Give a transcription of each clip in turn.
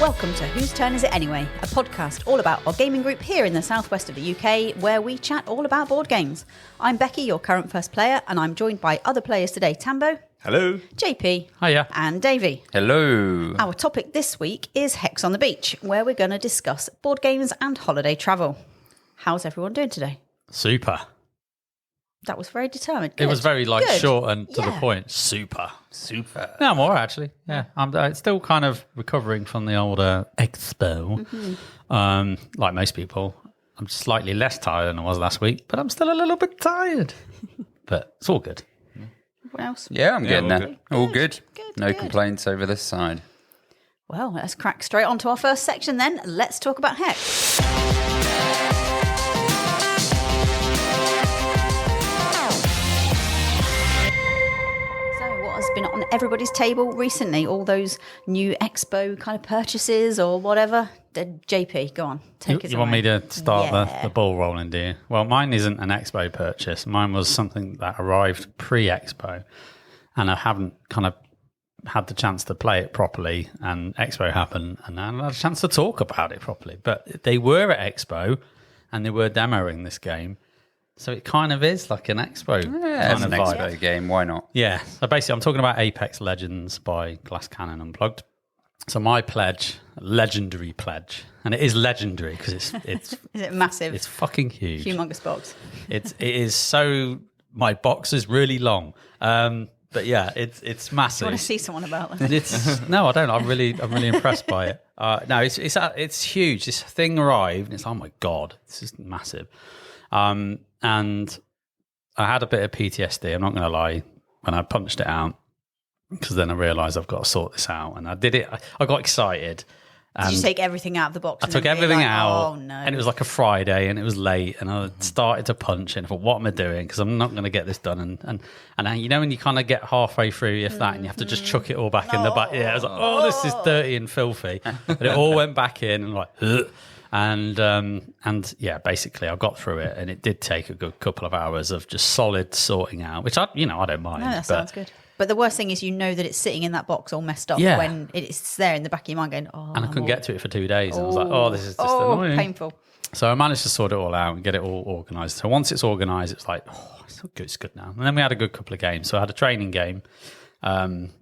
Welcome to Whose Turn Is It Anyway, a podcast all about our gaming group here in the southwest of the UK, where we chat all about board games. I'm Becky, your current first player, and I'm joined by other players today, Tambo. Hello. JP. Hiya. And Davey. Hello. Our topic this week is Hex on the Beach, where we're going to discuss board games and holiday travel. How's everyone doing today? Super. That was very determined. Good. It was very Good. short and to the point. Super. No, I'm all right, actually. Yeah, I'm still kind of recovering from the old expo. Like most people, I'm slightly less tired than I was last week, but I'm still a little bit tired. But it's all good. What else? Yeah, I'm getting all there. good. All good. Good, No good. complaints over this side. Well, let's crack straight on to our first section then. Let's talk about Hex. Been on everybody's table recently, all those new expo kind of purchases or whatever. JP, go on, take us You want away. me to start Yeah. the ball rolling, do you? Well, mine isn't an expo purchase. Mine was something that arrived pre-expo, and I haven't kind of had the chance to play it properly, and expo happened, and I had a chance to talk about it properly. But they were at expo, and they were demoing this game. So it kind of is like an expo Yeah, kind it's of an vibe. expo game. Why not? Yeah. So basically, I'm talking about Apex Legends by Glass Cannon Unplugged. So my pledge, legendary pledge, and it is legendary because it's Is it massive? it's fucking huge. Humongous box. It is so. My box is really long, but yeah, it's massive. I want to see someone about that. It's no, I don't. I'm really impressed by it. No, it's huge. This thing arrived, and it's oh my god, this is massive. And I had a bit of PTSD, I'm not going to lie, when I punched it out, because then I realised I've got to sort this out. And I did it. I got excited. Did you take everything out of the box? I took everything out, Oh, no. and it was like a Friday, and it was late, and I started to punch, and I thought, what am I doing? Because I'm not going to get this done. And you know when you kind of get halfway through, if that, and you have to just chuck it all back in the back. Yeah, I was like, oh, this is dirty and filthy. And it all went back in, and like, ugh. And yeah, basically I got through it, and it did take a good couple of hours of just solid sorting out, which I don't mind. No, that sounds good. But the worst thing is, you know that it's sitting in that box all messed up when it's there in the back of your mind going, oh. And I couldn't get to it for 2 days. And I was like, oh, this is just annoying. Painful. So I managed to sort it all out and get it all organised. So once it's organised, it's like, oh, it's good now. And then we had a good couple of games. So I had a training game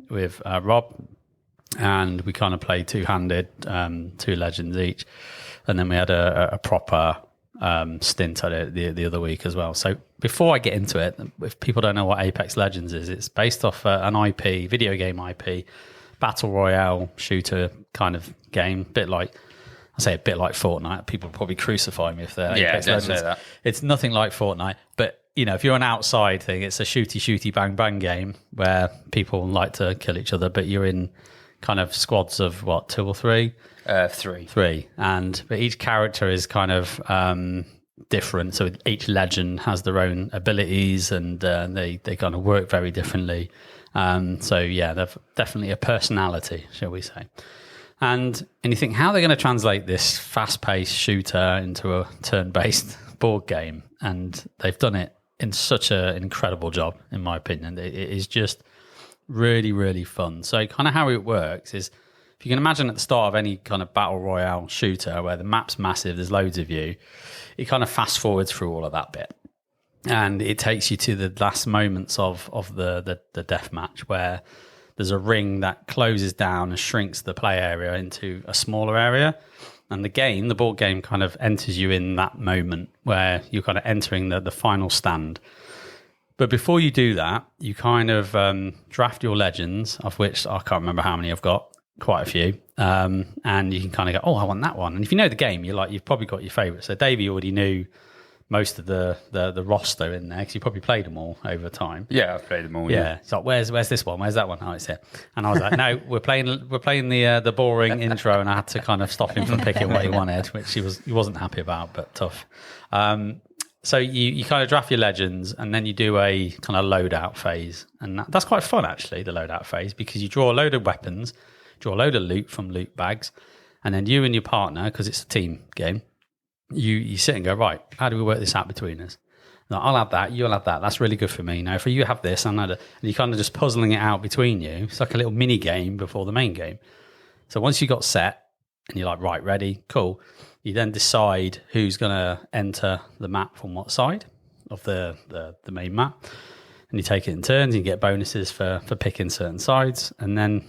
with Rob, and we kind of played two-handed, 2 legends each. And then we had a proper stint at it the other week as well. So before I get into it, if people don't know what Apex Legends is, it's based off an IP, video game IP, battle royale shooter kind of game. A bit like Fortnite. People will probably crucify me if they're Apex don't Legends. say that. It's nothing like Fortnite, but if you're an outside thing, it's a shooty bang bang game where people like to kill each other, but you're in kind of squads of what, 2 or 3? 3. 3, but each character is kind of different. So each legend has their own abilities, and they kind of work very differently. So yeah, they're definitely a personality, shall we say? And you think, how are they going to translate this fast-paced shooter into a turn-based board game? And they've done it in such an incredible job, in my opinion. It is just really, really fun. So kind of how it works is, if you can imagine at the start of any kind of battle royale shooter where the map's massive, there's loads of you, it kind of fast forwards through all of that bit. And it takes you to the last moments of the death match, where there's a ring that closes down and shrinks the play area into a smaller area. And the board game kind of enters you in that moment where you're kind of entering the final stand. But before you do that, you kind of draft your legends, of which I can't remember how many I've got. Quite a few, and you can kind of go, oh, I want that one. And if you know the game, you've probably got your favourite. So Davey already knew most of the roster in there, because you probably played them all over time. Yeah, I've played them all. Yeah. It's like, where's this one? Where's that one? Oh, it's here. And I was like, no, we're playing the boring intro, and I had to kind of stop him from picking what he wanted, which he wasn't happy about, but tough. So you kind of draft your legends, and then you do a kind of loadout phase, and that's quite fun actually, the loadout phase, because you draw a load of weapons, draw a load of loot from loot bags, and then you and your partner, because it's a team game, you sit and go, right, how do we work this out between us? Like, I'll have that, you'll have that. That's really good for me. Now, if you have this, and you're kind of just puzzling it out between you. It's like a little mini game before the main game. So once you got set, and you're like, right, ready, cool. You then decide who's going to enter the map from what side of the main map. And you take it in turns, and you get bonuses for picking certain sides, and then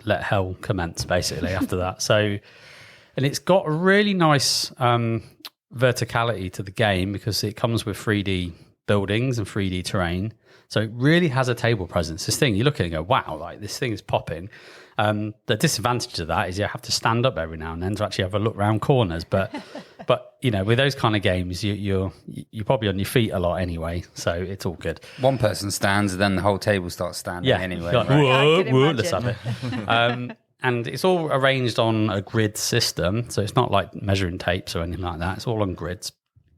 let hell commence, basically, after that. So, and it's got a really nice verticality to the game because it comes with 3D buildings and 3D terrain. So it really has a table presence. This thing, you look at it and go, wow, like this thing is popping. The disadvantage of that is you have to stand up every now and then to actually have a look round corners. But you know, with those kind of games, you're probably on your feet a lot anyway, so it's all good. One person stands, then the whole table starts standing anyway. Like, right? whoa, let's have it. And it's all arranged on a grid system, so it's not like measuring tapes or anything like that. It's all on grids.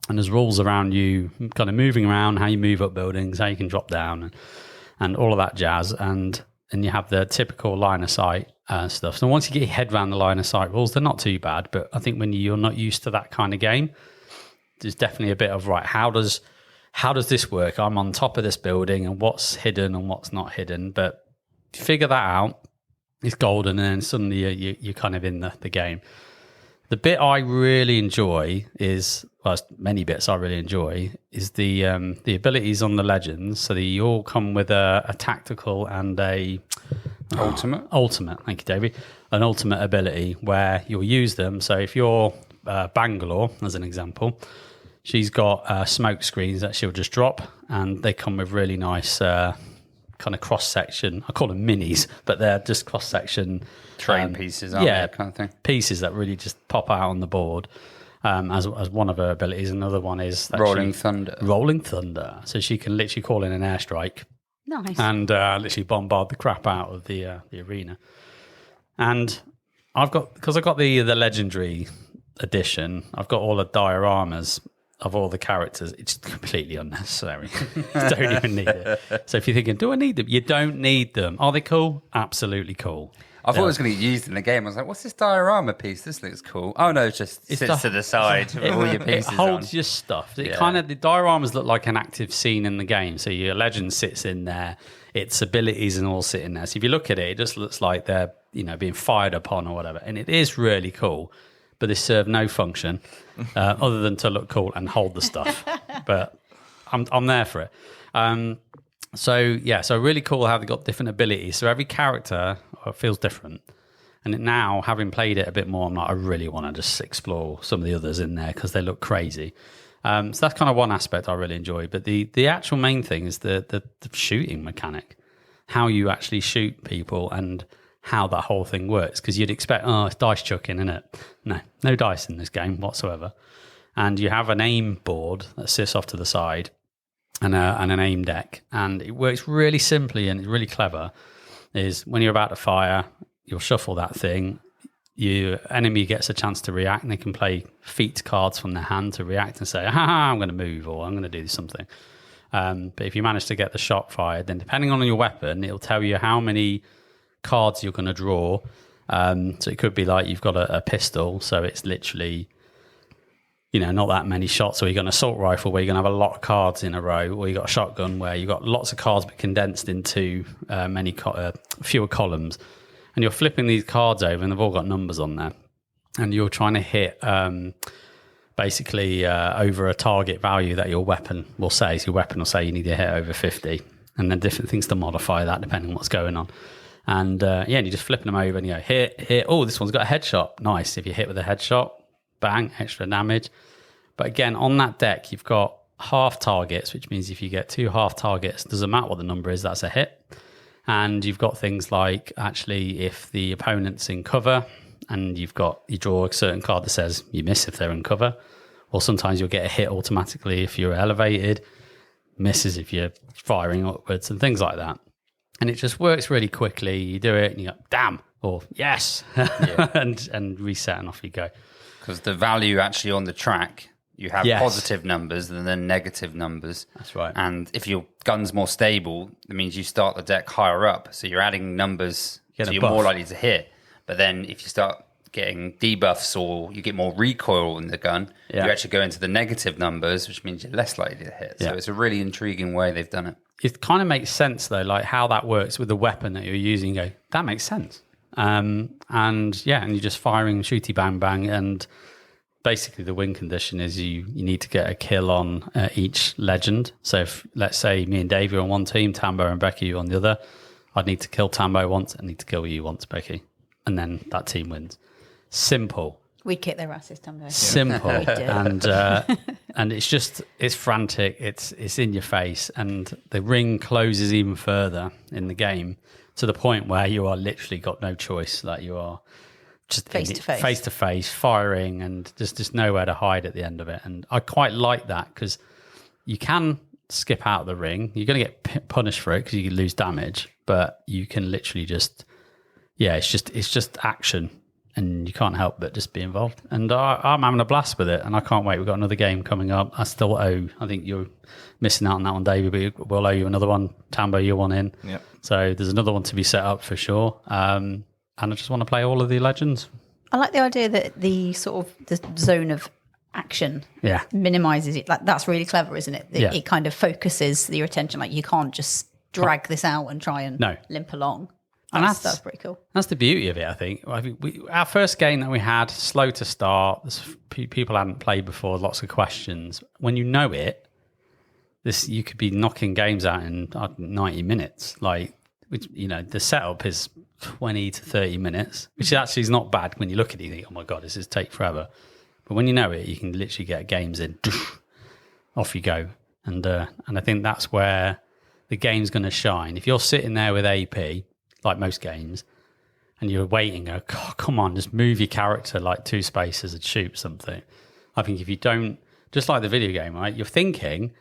And there's rules around you kind of moving around, how you move up buildings, how you can drop down, and all of that jazz. And you have the typical line of sight stuff. So once you get your head around the line of sight rules, they're not too bad. But I think when you're not used to that kind of game, there's definitely a bit of, right, how does this work? I'm on top of this building, and what's hidden and what's not hidden. But figure that out, it's golden, and then suddenly you're kind of in the game. The bit I really enjoy is, well, many bits I really enjoy, is the abilities on the legends. So they all come with a tactical and a Ultimate. Ultimate, thank you, Davey. An ultimate ability where you'll use them. So if you're Bangalore, as an example, she's got smoke screens that she'll just drop, and they come with really nice kind of cross section. I call them minis, but they're just cross section Train pieces, aren't they, kind of thing? Pieces that really just pop out on the board as one of her abilities. Another one is that Rolling Thunder. Rolling Thunder. So she can literally call in an airstrike. Nice. And literally bombard the crap out of the arena. And I've got the legendary edition, I've got all the dioramas of all the characters. It's completely unnecessary. You don't even need it. So if you're thinking, do I need them? You don't need them. Are they cool? Absolutely cool. I thought it was going to get used in the game. I was like, what's this diorama piece? This looks cool. Oh, no, it just sits to the side with all your pieces It holds on. your stuff. The dioramas look like an active scene in the game. So your legend sits in there. Its abilities and all sit in there. So if you look at it, it just looks like they're, being fired upon or whatever. And it is really cool. But they serve no function other than to look cool and hold the stuff. But I'm there for it. So really cool how they got different abilities. So every character feels different. And now, having played it a bit more, I'm like, I really want to just explore some of the others in there because they look crazy. So that's kind of one aspect I really enjoy. But the actual main thing is the shooting mechanic, how you actually shoot people and how that whole thing works. Because you'd expect, it's dice chucking, isn't it? No dice in this game whatsoever. And you have an aim board that sits off to the side and an aim deck. And it works really simply and it's really clever. Is when you're about to fire, you'll shuffle that thing. Your enemy gets a chance to react, and they can play feat cards from their hand to react and say, I'm going to move, or I'm going to do something. But if you manage to get the shot fired, then depending on your weapon, it'll tell you how many cards you're going to draw. So it could be like you've got a pistol, so it's literally, not that many shots, or you've got an assault rifle where you're going to have a lot of cards in a row, or you've got a shotgun where you've got lots of cards but condensed into fewer columns. And you're flipping these cards over and they've all got numbers on there. And you're trying to hit basically over a target value that your weapon will say. So your weapon will say you need to hit over 50. And then different things to modify that depending on what's going on. And and you're just flipping them over and you go, hit. Oh, this one's got a headshot. Nice. If you hit with a headshot, bang, extra damage. But again, on that deck, you've got half targets, which means if you get 2 half targets, doesn't matter what the number is, that's a hit. And you've got things like, actually, if the opponent's in cover and you draw a certain card that says you miss if they're in cover, or sometimes you'll get a hit automatically if you're elevated, misses if you're firing upwards and things like that. And it just works really quickly. You do it and you go, damn, or yes, and reset and off you go. Because the value actually on the track, you have positive numbers and then negative numbers. That's right. And if your gun's more stable, that means you start the deck higher up. So you're adding numbers, so you're more likely to hit. But then if you start getting debuffs or you get more recoil in the gun, you actually go into the negative numbers, which means you're less likely to hit. So it's a really intriguing way they've done it. It kind of makes sense, though, like how that works with the weapon that you're using. You go, that makes sense. And you're just firing shooty bang bang. And basically the win condition is you need to get a kill on each legend. So if, let's say, me and Davey are on one team, Tambo and Becky are on the other, I'd need to kill Tambo once, I need to kill you once, Becky. And then that team wins. Simple. We'd kick their asses, Tambo. Simple. And it's frantic, it's in your face, and the ring closes even further in the game to the point where you are literally got no choice. Like you are just face to face, firing, and just nowhere to hide at the end of it. And I quite like that because you can skip out of the ring. You're going to get punished for it because you lose damage, but you can literally just, it's just action. And you can't help but just be involved. And I'm having a blast with it, and I can't wait. We've got another game coming up. I still owe, I think you're missing out on that one, Davey, but we'll owe you another one. Tambo, you're one in. Yep. So there's another one to be set up for sure. And I just want to play all of the legends. I like the idea that the sort of the zone of action minimises it. Like, that's really clever, isn't it? It kind of focuses your attention. Like, you can't just drag this out and try and limp along. And that's pretty cool. That's the beauty of it, I think. Our first game that we had, slow to start, people hadn't played before, lots of questions. When you know it, you could be knocking games out in 90 minutes. Like, the setup is 20 to 30 minutes, which actually is not bad when you look at it. You think, oh my God, this is take forever. But when you know it, you can literally get games in, off you go. And I think that's where the game's going to shine. If you're sitting there with AP, like most games, and you're waiting, oh, come on, just move your character like 2 spaces and shoot something. I think if you don't, just like the video game, right, you're thinking,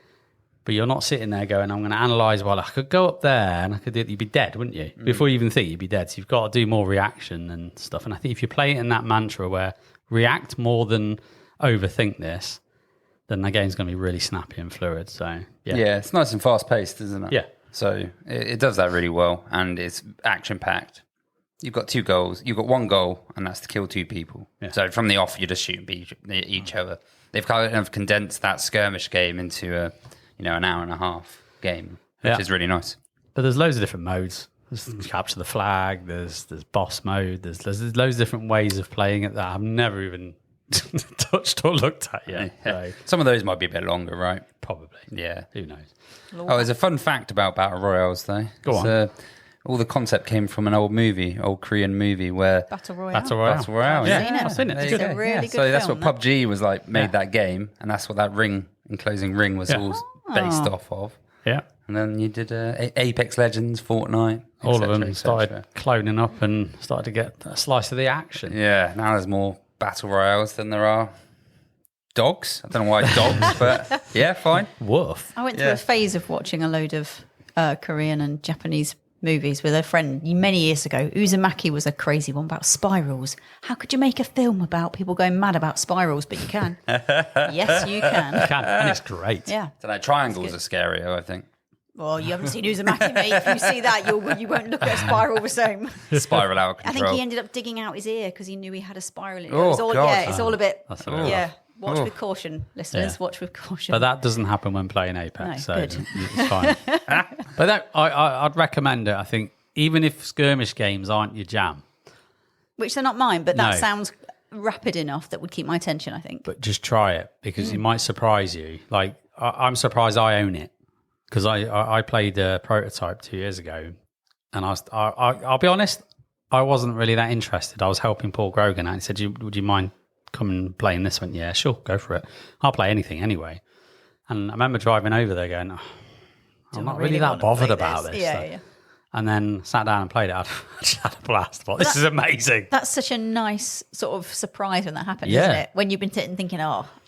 but you're not sitting there going, I'm going to analyse, well, I could go up there and I could do it. You'd be dead, wouldn't you? Before you even think, you'd be dead. So you've got to do more reaction and stuff. And I think if you play it in that mantra where react more than overthink this, then the game's going to be really snappy and fluid. So, yeah, it's nice and fast-paced, isn't it? Yeah. So it does that really well, and it's action-packed. You've got 2 goals. You've got 1 goal, and that's to kill 2 people. Yeah. So from the off, you're just shooting each other. They've kind of condensed that skirmish game into an hour and a half game, which is really nice. But there's loads of different modes. There's capture the flag. There's boss mode. There's loads of different ways of playing it that I've never even touched or looked at yet. So. Some of those might be a bit longer, right? Probably. Yeah. Who knows? Oh, there's a fun fact about Battle Royales, though. Go on. All the concept came from an old Korean movie where... Battle Royale. Battle Royale, yeah. I've seen it. It's a really good So film, that's what PUBG was like, made that game, and that's what that enclosing ring was all based off of. Yeah. And then you did Apex Legends, Fortnite, all of them started cloning up and started to get a slice of the action. Yeah, now there's more Battle Royales than there are dogs. I don't know why dogs, but yeah, fine. Woof. I went through a phase of watching a load of Korean and Japanese movies with a friend many years ago. Uzumaki was a crazy one about spirals. How could you make a film about people going mad about spirals? But you can. Yes, you can. You can, and it's great. Yeah. So that triangles are scarier, I think. Well, you haven't seen Uzumaki, mate. If you see that, you won't look at a spiral the same. Spiral out of control. I think he ended up digging out his ear because he knew he had a spiral in it. Oh, it's all a bit. Yeah. Watch with caution, listeners. Yeah. Watch with caution. But that doesn't happen when playing Apex, so good. It's fine. But I'd recommend it. I think even if skirmish games aren't your jam, which they're not mine, but that sounds rapid enough that would keep my attention, I think. But just try it because it might surprise you. Like I'm surprised I own it because I played a prototype 2 years ago, and I'll be honest, I wasn't really that interested. I was helping Paul Grogan out. He said, "Would you mind come and playing this?" One? Yeah, sure, go for it. I'll play anything anyway. And I remember driving over there going, I'm not really that bothered about this. Yeah. And then sat down and played it. I just had a blast. This is amazing. That's such a nice sort of surprise when that happens, isn't it? When you've been sitting thinking,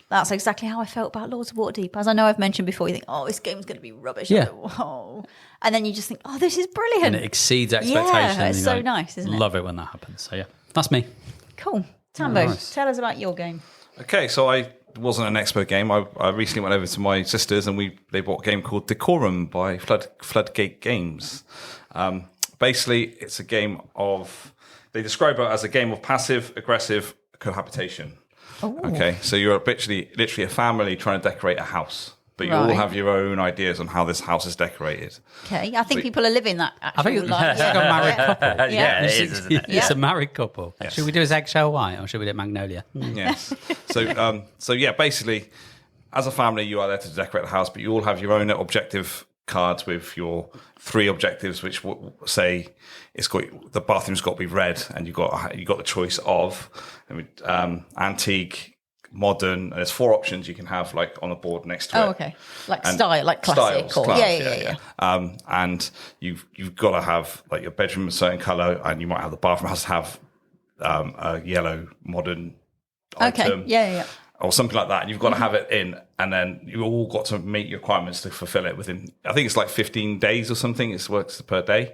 that's exactly how I felt about Lords of Waterdeep. As I know I've mentioned before, you think, this game's going to be rubbish. Yeah. Whoa. And then you just think, this is brilliant. And it exceeds expectations. Yeah, it's so nice, isn't it? Love it when that happens. So yeah, that's me. Cool. Tambo, tell us about your game. Okay, so I wasn't an expo game. I recently went over to my sisters and they bought a game called Decorum by Floodgate Games. Basically, it's a game of, they describe it as a game of passive-aggressive cohabitation. Oh. Okay, so you're literally a family trying to decorate a house. but you all have your own ideas on how this house is decorated. Okay, I think people are living that actual I think life. it's like a married couple. Yeah, it is, isn't it? It's a married couple. Yes. Should we do his eggshell white or should we do magnolia? Yes. So yeah, basically, as a family, you are there to decorate the house, but you all have your own objective cards with your 3 objectives, which say the bathroom's got to be red, and you got the choice of antique, modern, and there's 4 options you can have like on the board next to it. Oh, okay. Like style, like classic. Styles, yeah. And you've got to have like your bedroom a certain color, and you might have the bathroom has to have a yellow modern item. Okay. Yeah. Or something like that, and you've got to have it in, and then you all got to meet your requirements to fulfill it within. I think it's like 15 days or something. It works per day.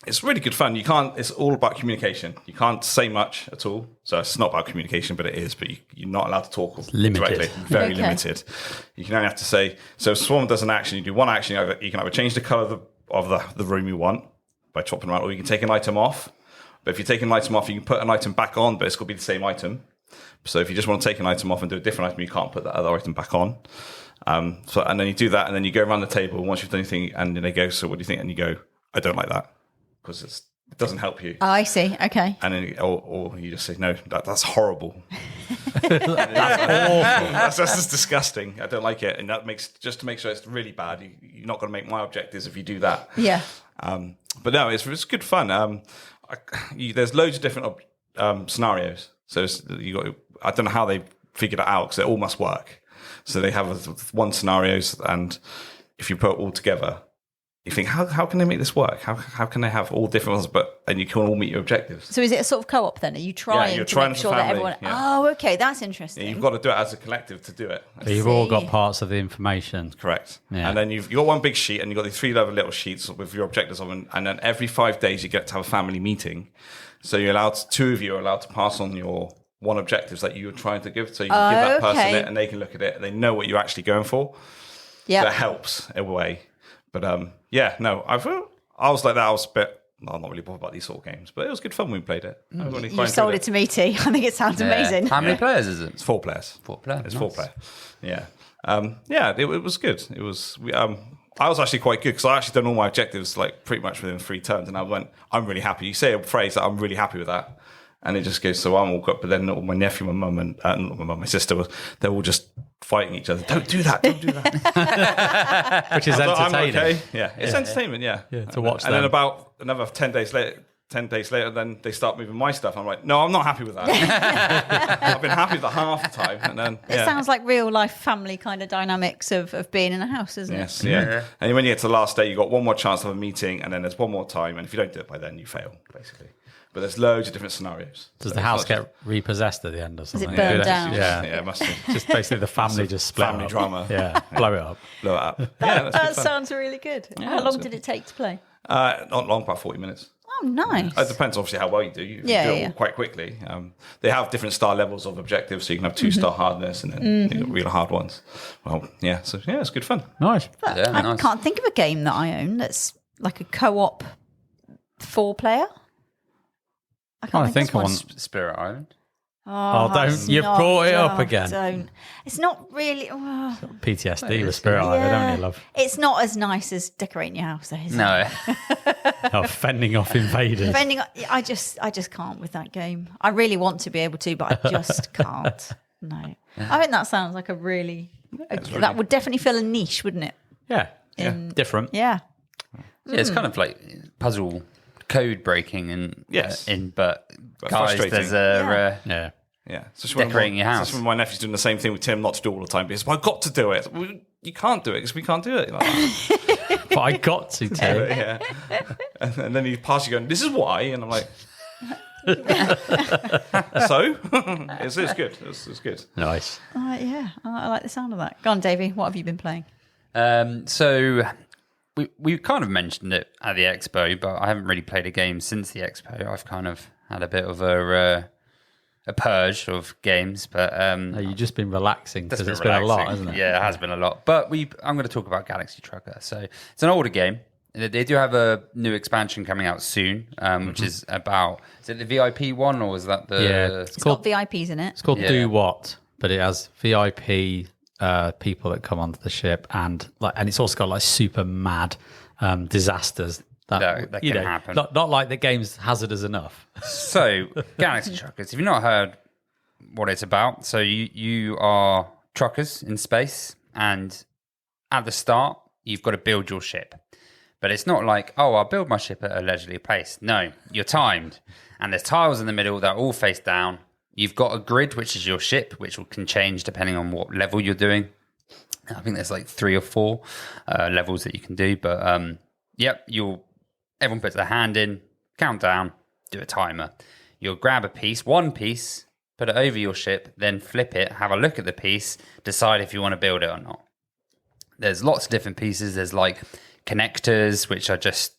It's really good fun. It's all about communication. You can't say much at all, so it's not about communication, but it is. But you're not allowed to talk directly. Very limited. You can only have to say. So if someone does an action, you do one action. You can either change the color of the room you want by chopping them out, or you can take an item off. But if you take an item off, you can put an item back on, but it's got to be the same item. So if you just want to take an item off and do a different item, you can't put that other item back on. And then you do that, and then you go around the table once you've done anything, and then they go, "So what do you think?" And you go, "I don't like that," because it doesn't help you. Oh, I see. Okay. And then, or you just say, "No, that's horrible. That's awful. That's just disgusting. I don't like it." And that makes just to make sure it's really bad. You're not going to make my objectives if you do that. Yeah. But no, it's good fun. There's loads of different scenarios. So I don't know how they figured it out because it all must work. So they have one scenarios, and if you put it all together, you think, how can they make this work? How can they have all different ones, and you can all meet your objectives? So is it a sort of co-op then? Are you trying to make sure that everyone... Yeah. Oh, okay, that's interesting. Yeah, you've got to do it as a collective to do it. So you've all got parts of the information. Correct. Yeah. And then you've got one big sheet, and you've got the 3 other little sheets with your objectives on them, and then every 5 days you get to have a family meeting. So 2 of you are allowed to pass on your one objectives that you were trying to give. So you can give that person it, and they can look at it, and they know what you're actually going for. Yeah, that helps in a way. But I was like that. I was a bit. I'm not really bothered about these sort of games, but it was good fun when we played it. You sold it to me, T. I think it sounds amazing. How many players is it? It's 4 players. 4 players. It's 4 players. Yeah. It was good. It was. I was actually quite good because I actually done all my objectives like pretty much within 3 turns, and I went, "I'm really happy." You say a phrase that I'm really happy with that, and it just goes. So I'm all good. But then my nephew, my mum, and not my mum, my sister they're all just fighting each other. Don't do that. Which is entertaining. I'm okay. Yeah, it's entertainment. Yeah, to watch. And then about another 10 days later, then they start moving my stuff. I'm like, no, I'm not happy with that. I've been happy with that half the time. And then it sounds like real life family kind of dynamics of being in a house, isn't it? Yes, yeah. And when you get to the last day, you've got one more chance to have a meeting, and then there's one more time. And if you don't do it by then, you fail, basically. But there's loads of different scenarios. Does the house get repossessed at the end or something? Does it burn down? Yeah, it must be. Just basically the family just split family up. drama. Yeah, blow it up. Blow it up. That sounds really good. How long did it take to play? Not long, about 40 minutes. Oh, nice. It depends, obviously, how well you do. You do it all quite quickly. They have different star levels of objectives, so you can have 2-star hardness and then real hard ones. Well, yeah, so yeah, it's good fun. Nice. I can't think of a game that I own that's like a co-op 4-player. I can't think of one. Spirit Island. Oh, don't. You've brought it up again. Don't. It's not really... PTSD with Spirit Island, don't you, love? It's not as nice as decorating your house, though, is it? Fending off invaders. I just can't with that game. I really want to be able to, but I just can't. No. I think that sounds like that would definitely fill a niche, wouldn't it? Yeah. Different. Yeah. Yeah, it's kind of like puzzle code breaking and but guys, there's a so decorating your house. So my nephew's doing the same thing with Tim, not to do all the time. Because I've got to do it. You can't do it because we can't do it. Like but I got to, Tim. And then he passes you going, "This is why," and I'm like, so it's good. It's good. Nice. I like the sound of that. Go on, Davey. What have you been playing? So we kind of mentioned it at the expo, but I haven't really played a game since the expo. I've kind of had a bit of a purge of games, but you've just been relaxing because it's been a lot, hasn't it? Yeah, it has been a lot. But I'm going to talk about Galaxy Trucker. So it's an older game. They do have a new expansion coming out soon, which is about... Is it the VIP one, or is that the... Yeah, it's got VIPs in it. It's called Do What, but it has VIP people that come onto the ship, and it's also got like super mad disasters that can happen. Not like the game's hazardous enough. So, Galaxy Truckers, if you've not heard what it's about, so you are truckers in space, and at the start, you've got to build your ship. But it's not like, I'll build my ship at a leisurely pace. No, you're timed. And there's tiles in the middle that are all face down. You've got a grid, which is your ship, which can change depending on what level you're doing. I think there's like 3 or 4 levels that you can do. But everyone puts their hand in, count down, do a timer. You'll grab a piece, one piece, put it over your ship, then flip it, have a look at the piece, decide if you want to build it or not. There's lots of different pieces. There's like connectors, which are just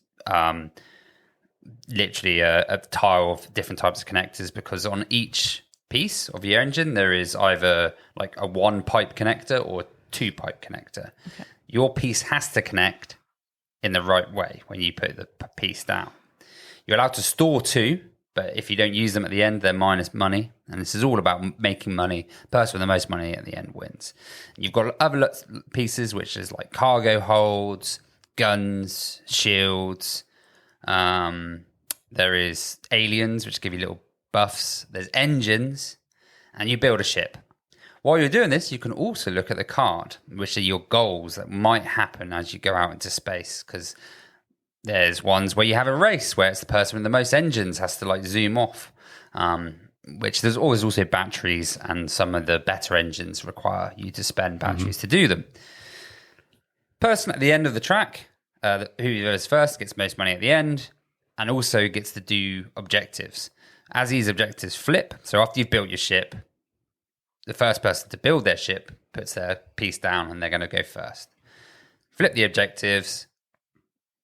literally a tile of different types of connectors, because on each piece of your engine there is either like a 1-pipe connector or a 2-pipe connector. Okay. Your piece has to connect in the right way when you put the piece down. You're allowed to store 2, but if you don't use them at the end, they're minus money. And this is all about making money. The person with the most money at the end wins. You've got other pieces, which is like cargo holds, guns, shields. There is aliens, which give you little buffs. There's engines, and you build a ship. While you're doing this, you can also look at the card, which are your goals that might happen as you go out into space. Because there's ones where you have a race, where it's the person with the most engines has to like zoom off. Which there's always also batteries, and some of the better engines require you to spend batteries to do them. Person at the end of the track, who goes first, gets most money at the end, and also gets to do objectives. As these objectives flip, so after you've built your ship, the first person to build their ship puts their piece down, and they're going to go first. Flip the objectives.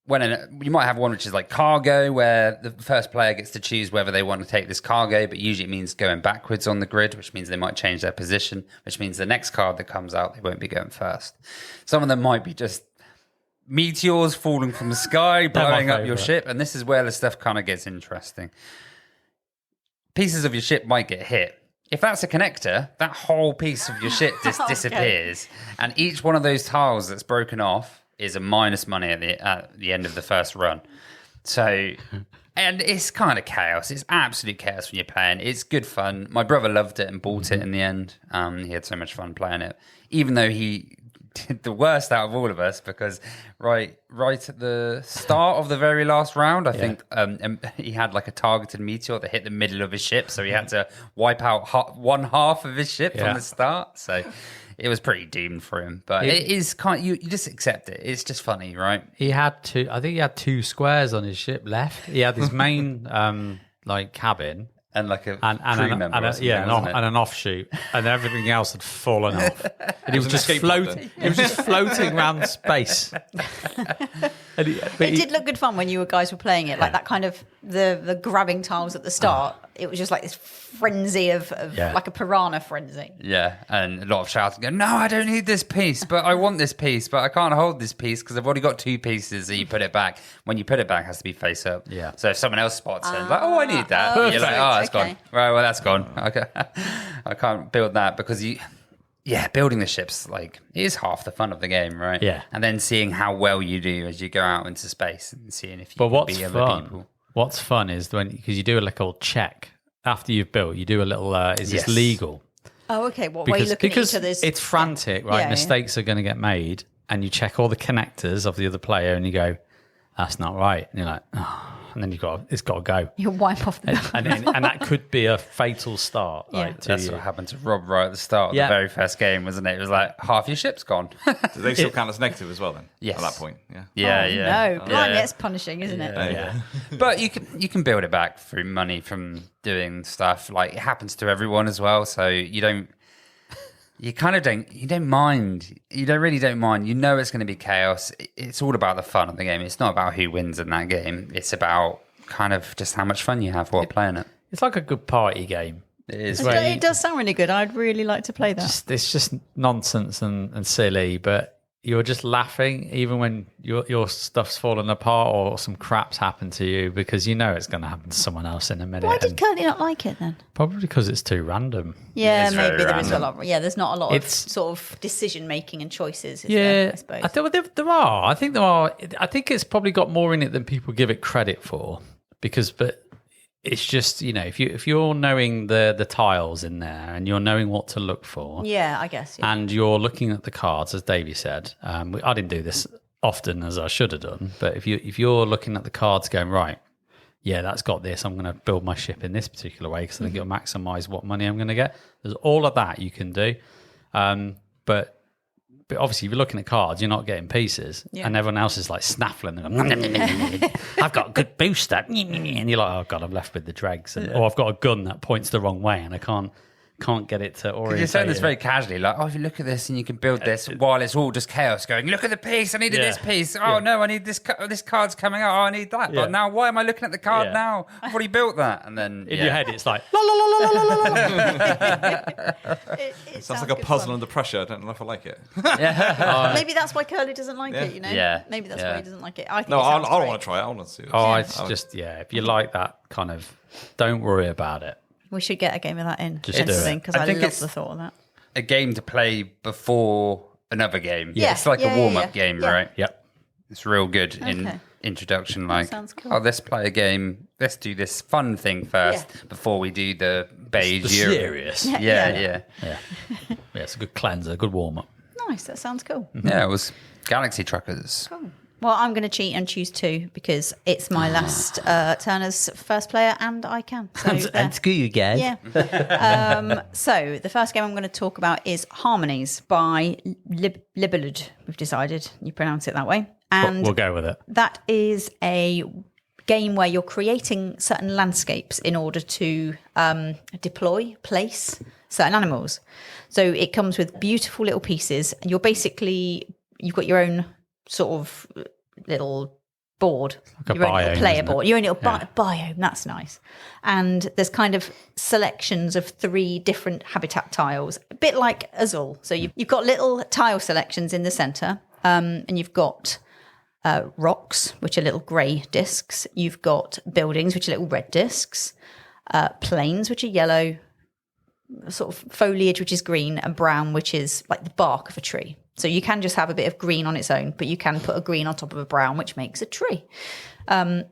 You might have one which is like cargo, where the first player gets to choose whether they want to take this cargo, but usually it means going backwards on the grid, which means they might change their position, which means the next card that comes out, they won't be going first. Some of them might be just meteors falling from the sky, blowing up your ship, and this is where the stuff kind of gets interesting. Pieces of your ship might get hit. If that's a connector, that whole piece of your ship just disappears, and each one of those tiles that's broken off is a minus money at the end of the first run. So, and it's kind of chaos. It's absolute chaos when you're playing. It's good fun. My brother loved it and bought it in the end. He had so much fun playing it, even though he did the worst out of all of us, because right at the start of the very last round, I think he had like a targeted meteor that hit the middle of his ship, so he had to wipe out one half of his ship from the start. So it was pretty doomed for him, but it is kind of, you just accept it. It's just funny, right? I think he had 2 squares on his ship left. He had his main cabin and like a crew member, and an offshoot, and everything else had fallen off. And he was just floating. He was just floating around space. It did look good fun when you guys were playing it, like that kind of the grabbing tiles at the start. It was just like this frenzy of like a piranha frenzy. Yeah, and a lot of shouting, going, no, I don't need this piece, but I want this piece, but I can't hold this piece because I've already got 2 pieces, so you put it back. When you put it back, it has to be face up. Yeah. So if someone else spots it, like, I need that. You're like, it's gone. Right, well, that's gone. Okay. I can't build that because building the ships, like, it is half the fun of the game, right? Yeah. And then seeing how well you do as you go out into space and seeing if you can be other people. What's fun is because you do a little check after you've built, you do a little, is this legal? Oh, okay. What way are you looking at each other's? It's frantic, right? Mistakes are going to get made, and you check all the connectors of the other player, and you go, that's not right. And you're like, oh. And then it's got to go. You'll wipe off the and that could be a fatal start. That's what happened to Rob right at the start of the very first game, wasn't it? It was like, half your ship's gone. Do they still count as negative as well then? Yes. At that point, No, blimey, that's punishing, isn't it? Yeah. But you can build it back through money from doing stuff. Like, it happens to everyone as well, so you don't mind. You don't mind. You know it's going to be chaos. It's all about the fun of the game. It's not about who wins in that game. It's about kind of just how much fun you have while playing it. It's like a good party game. It is. It does sound really good. I'd really like to play that. It's just nonsense and silly, but you're just laughing even when your stuff's falling apart or some crap's happened to you, because you know it's going to happen to someone else in a minute. Why did Curly not like it then? Probably because it's too random. Yeah, maybe there is a lot. Yeah, there's not a lot of sort of decision making and choices. There, I suppose. There are. I think there are. I think it's probably got more in it than people give it credit for, but it's just, if you're knowing the tiles in there and you're knowing what to look for. Yeah, I guess. Yeah. And you're looking at the cards, as Davey said. I didn't do this often as I should have done, but if you're looking at the cards going, right, yeah, that's got this, I'm going to build my ship in this particular way because I think it'll maximise what money I'm going to get. There's all of that you can do. But obviously, if you're looking at cards, you're not getting pieces, and everyone else is like snaffling and going, I've got a good booster, and you're like, oh god, I'm left with the dregs, or I've got a gun that points the wrong way and I can't get it to orient. You're saying this very casually, like, if you look at this and you can build this, while it's all just chaos going, look at the piece, I needed this piece, no, I need this card's coming out, I need that, but now why am I looking at the card now? I've already built that. And then in your head it's like la la la la la la la. It sounds like a puzzle under pressure. I don't know if I like it. Maybe that's why Curly doesn't like it, Yeah. Maybe that's why he doesn't like it. I don't want to try it. I want to see it. It's just, if you like that kind of, don't worry about it. We should get a game of that in. Just do it. Because I love the thought of that. A game to play before another game. Yeah. It's like a warm-up game, right? Yep. It's real good in introduction. Like, sounds cool. let's play a game. Let's do this fun thing first before we do the beige. Serious. Yeah. It's a good cleanser, a good warm-up. Nice. That sounds cool. Yeah, it was Galaxy Truckers. Cool. Well, I'm going to cheat and choose 2 because it's my last turn as first player and I can. So, and screw you guys. Yeah. So the first game I'm going to talk about is Harmonies by Libellud. We've decided you pronounce it that way. And we'll go with it. That is a game where you're creating certain landscapes in order to place certain animals. So it comes with beautiful little pieces and you've got your own sort of little board, like your own player board, your own little biome. That's nice. And there's kind of selections of 3 different habitat tiles, a bit like Azul. So you've got little tile selections in the centre, and you've got rocks, which are little grey discs. You've got buildings, which are little red discs, plains, which are yellow, sort of foliage, which is green, and brown, which is like the bark of a tree. So you can just have a bit of green on its own, but you can put a green on top of a brown, which makes a tree.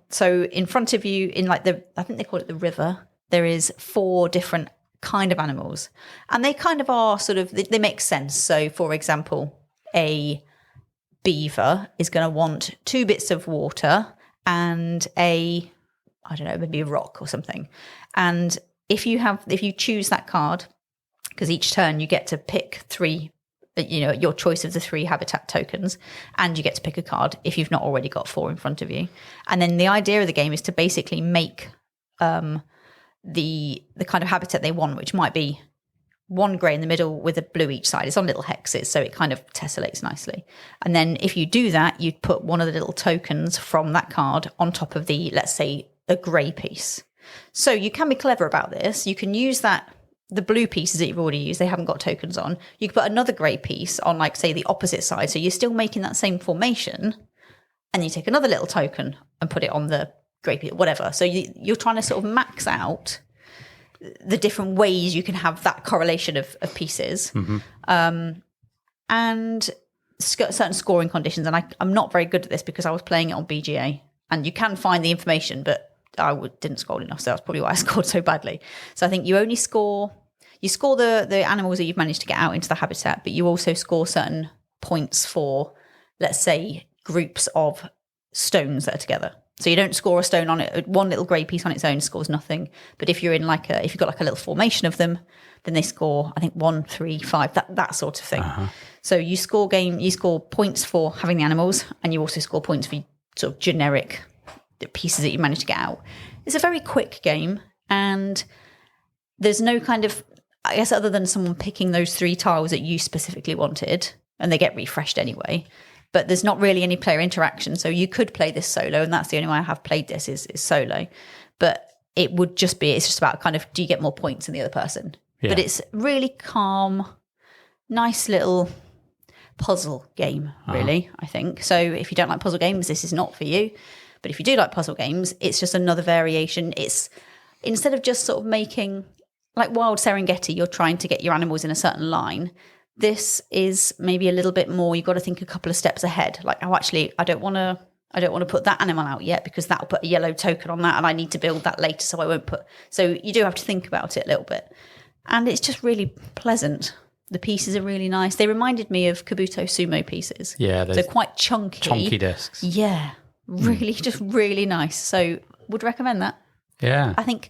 So in front of you, in like I think they call it the river, there is 4 different kind of animals. And they kind of are sort of, they make sense. So for example, a beaver is going to want 2 bits of water and maybe a rock or something. And if you choose that card, because each turn you get to pick 3, your choice of the 3 habitat tokens, and you get to pick a card if you've not already got 4 in front of you. And then the idea of the game is to basically make the kind of habitat they want, which might be 1 grey in the middle with a blue each side. It's on little hexes, so it kind of tessellates nicely. And then if you do that, you'd put one of the little tokens from that card on top of let's say, a grey piece. So you can be clever about this. You can use the blue pieces that you've already used, they haven't got tokens on. You can put another grey piece on, like, say, the opposite side. So you're still making that same formation, and you take another little token and put it on the grey piece, whatever. So you're trying to sort of max out the different ways you can have that correlation of pieces. Mm-hmm. And certain scoring conditions. And I'm not very good at this because I was playing it on BGA, and you can find the information, but I didn't score enough, so that's probably why I scored so badly. So I think you only score the animals that you've managed to get out into the habitat, but you also score certain points for, let's say, groups of stones that are together. So you don't score a stone on it. 1 little grey piece on its own scores nothing. But if you're in if you've got like a little formation of them, then they score, I think, 1, 3, 5, that sort of thing. Uh-huh. So you score points for having the animals, and you also score points for sort of generic pieces that you manage to get out. It's a very quick game, and there's no kind of, I guess, other than someone picking those 3 tiles that you specifically wanted, and they get refreshed anyway, but there's not really any player interaction. So you could play this solo, and that's the only way I have played this is solo. But it's just about kind of, do you get more points than the other person? Yeah. But it's really calm, nice little puzzle game, really, I think. So if you don't like puzzle games, this is not for you. But if you do like puzzle games, it's just another variation. It's instead of just sort of making, like Wild Serengeti, you're trying to get your animals in a certain line. This is maybe a little bit more, you've got to think a couple of steps ahead. Like, oh, actually, I don't want to put that animal out yet because that'll put a yellow token on that and I need to build that later, so I won't put... So you do have to think about it a little bit. And it's just really pleasant. The pieces are really nice. They reminded me of Kabuto sumo pieces. Yeah. They're quite chunky. Chunky discs. Yeah. Really, just really nice. So would recommend that. Yeah. I think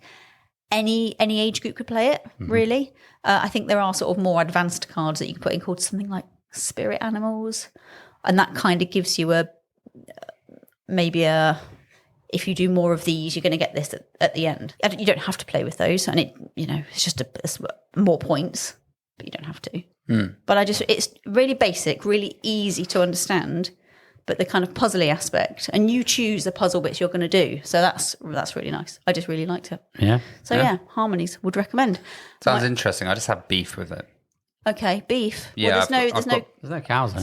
any age group could play it, really. I think there are sort of more advanced cards that you can put in called something like Spirit Animals. And that kind of gives you if you do more of these, you're going to get this at the end. You don't have to play with those. And it's just it's more points, but you don't have to. But it's really basic, really easy to understand, but the kind of puzzly aspect, and you choose the puzzle bits you're going to do. So that's really nice. I just really liked it. Yeah. So yeah, Harmonies would recommend. Sounds interesting. I just have beef with it. Okay, beef. Yeah, well, There's no cows in it. There's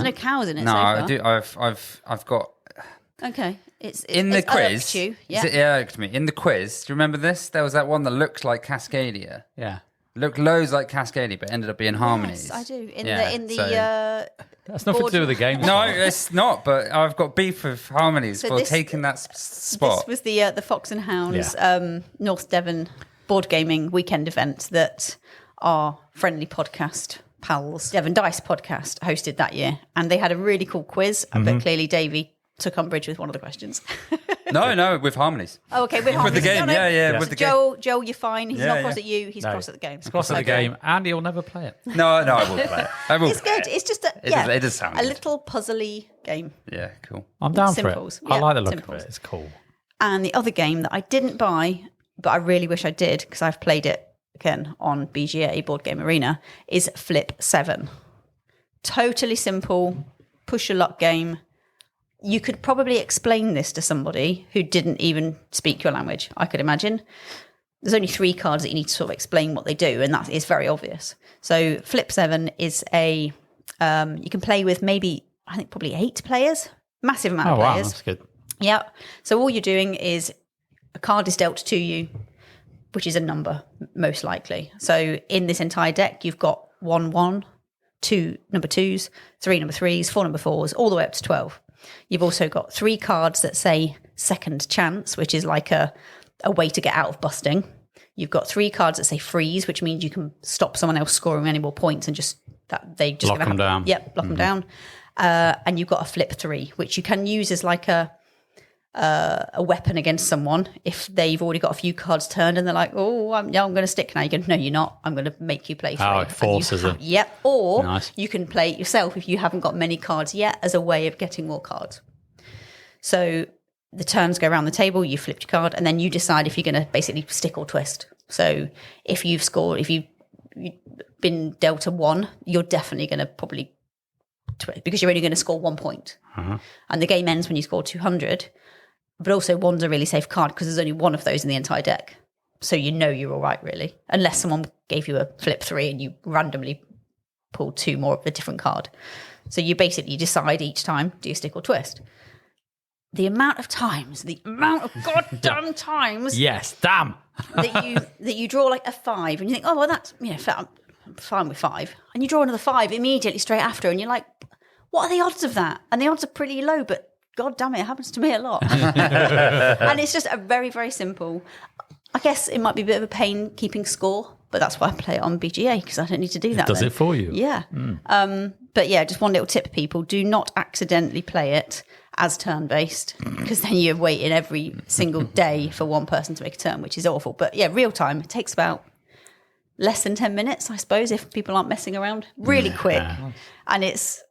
no cows in it. No, so far. I do. I've got. Okay, it's In the quiz. irked you. Yeah. It irked me. In the quiz, do you remember this? There was that one that looked like Cascadia. Yeah. Looked loads like Cascadia, but ended up being Harmonies. Yes, I do. That's nothing to do with the game. No, it's not. But I've got beef with Harmonies for taking that spot. This was the Fox and Hounds North Devon board gaming weekend event that our friendly podcast pals, Devon Dice podcast, hosted that year, and they had a really cool quiz. But clearly, Davey took umbrage with one of the questions. No, with Harmonies. Oh, okay, with the game. No. Yeah. With the game. Joe, you're fine. He's not cross at you. He's cross at the game. He's cross at the game, and he'll never play it. No, I will play it. I will. It's good. It's just it does sound a good. little puzzly game. Yeah, cool. I'm down Simples. for it. I like the look Simples. of it. It's cool. And the other game that I didn't buy, but I really wish I did because I've played it again on BGA Board Game Arena, is Flip 7. Totally simple, push your luck game. You could probably explain this to somebody who didn't even speak your language, I could imagine. There's only 3 cards that you need to sort of explain what they do, and that is very obvious. So Flip 7 is you can play with probably 8 players, massive amount of players. Wow, that's good. Yeah. So all you're doing is a card is dealt to you, which is a number, most likely. So in this entire deck, you've got 1, 2 number 2s, 3 number 3s, 4 number 4s, all the way up to 12. You've also got 3 cards that say second chance, which is like a way to get out of busting. You've got 3 cards that say freeze, which means you can stop someone else scoring any more points and lock them down. Yep, lock them down. And you've got a flip 3, which you can use as like a weapon against someone if they've already got a few cards turned and they're like, I'm going to stick now. You go, no, you're not. I'm going to make you play 3. Oh, it forces it. Yep. Or nice. You can play it yourself if you haven't got many cards yet as a way of getting more cards. So the turns go around the table, you flip your card, and then you decide if you're going to basically stick or twist. So if you've been dealt a 1, you're definitely going to probably twist because you're only going to score 1 point. And the game ends when you score 200. But also 1's a really safe card because there's only 1 of those in the entire deck. So you know you're all right, really. Unless someone gave you a flip 3 and you randomly pulled 2 more of a different card. So you basically decide each time, do you stick or twist? The amount of goddamn times... Yes, damn. that you draw like a 5 and you think, that's, I'm fine with 5. And you draw another 5 immediately straight after and you're like, what are the odds of that? And the odds are pretty low, but God damn it happens to me a lot. And it's just a very, very simple. I guess it might be a bit of a pain keeping score, but that's why I play it on BGA because I don't need to do that. It does it for you. Yeah. But yeah, just one little tip, people. Do not accidentally play it as turn-based because then you're waiting every single day for one person to make a turn, which is awful. But yeah, real time. It takes about less than 10 minutes, I suppose, if people aren't messing around. Really quick. And it's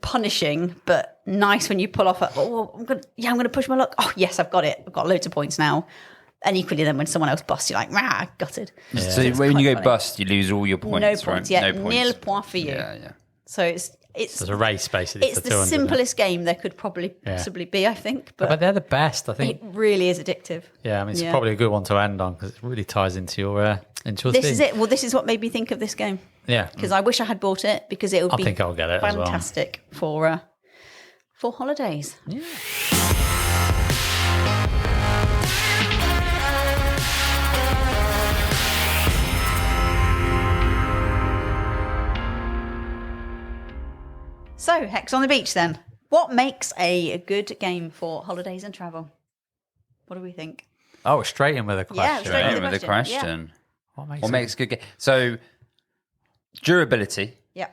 punishing, but nice when you pull off I'm going to push my luck. Oh, yes, I've got it. I've got loads of points now. And equally then when someone else busts, you're like, gutted. Yeah. So when you go bust, you lose all your points, no points, right? yeah. No points. Nil point for you. Yeah. So it's a race, basically. It's the simplest game there could possibly be, I think. But they're the best, I think. It really is addictive. Yeah, I mean, it's probably a good one to end on because it really ties into your This is it. Well, this is what made me think of this game. Yeah. Because I wish I had bought it because it would be think I'll get it fantastic as well. for holidays. Yeah. So, Hex on the Beach then. What makes a good game for holidays and travel? What do we think? Oh, straight in with a question. Yeah, straight in with the question. Yeah. What makes a good game? So, durability. Yeah.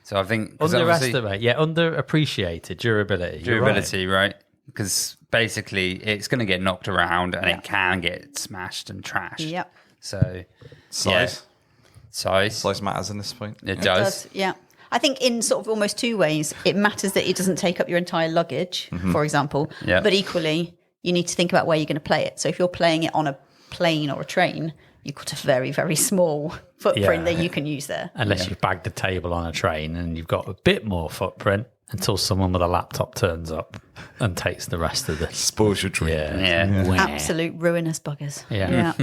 So I think... underappreciated durability. Durability, right? Because basically it's going to get knocked around and it can get smashed and trashed. Yep. So, Size. Size matters in this point. It does. Yeah. I think in sort of almost two ways. It matters that it doesn't take up your entire luggage, for example. Yeah. But equally, you need to think about where you're going to play it. So if you're playing it on a plane or a train, you've got a very, very small footprint that you can use there. Unless you've bagged a table on a train and you've got a bit more footprint until someone with a laptop turns up and takes the rest of the... Spoils your dream. Yeah. Absolute ruinous buggers. Yeah.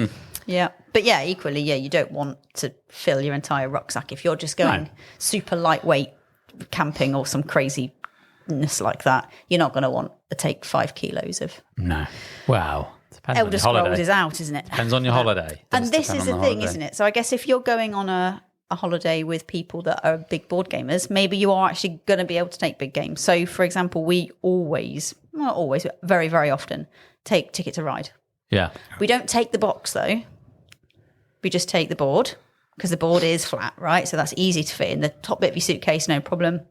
Yeah. But yeah, equally, you don't want to fill your entire rucksack. If you're just going super lightweight camping or some craziness like that, you're not going to want to take 5 kilos of... No. Wow. Depends Elder Scrolls is out, isn't it? Depends on your holiday. And this is the thing, isn't it? So I guess if you're going on a holiday with people that are big board gamers, maybe you are actually going to be able to take big games. So, for example, we not always, but very, very often take Ticket to Ride. Yeah. We don't take the box, though. We just take the board because the board is flat, right? So that's easy to fit in the top bit of your suitcase, no problem.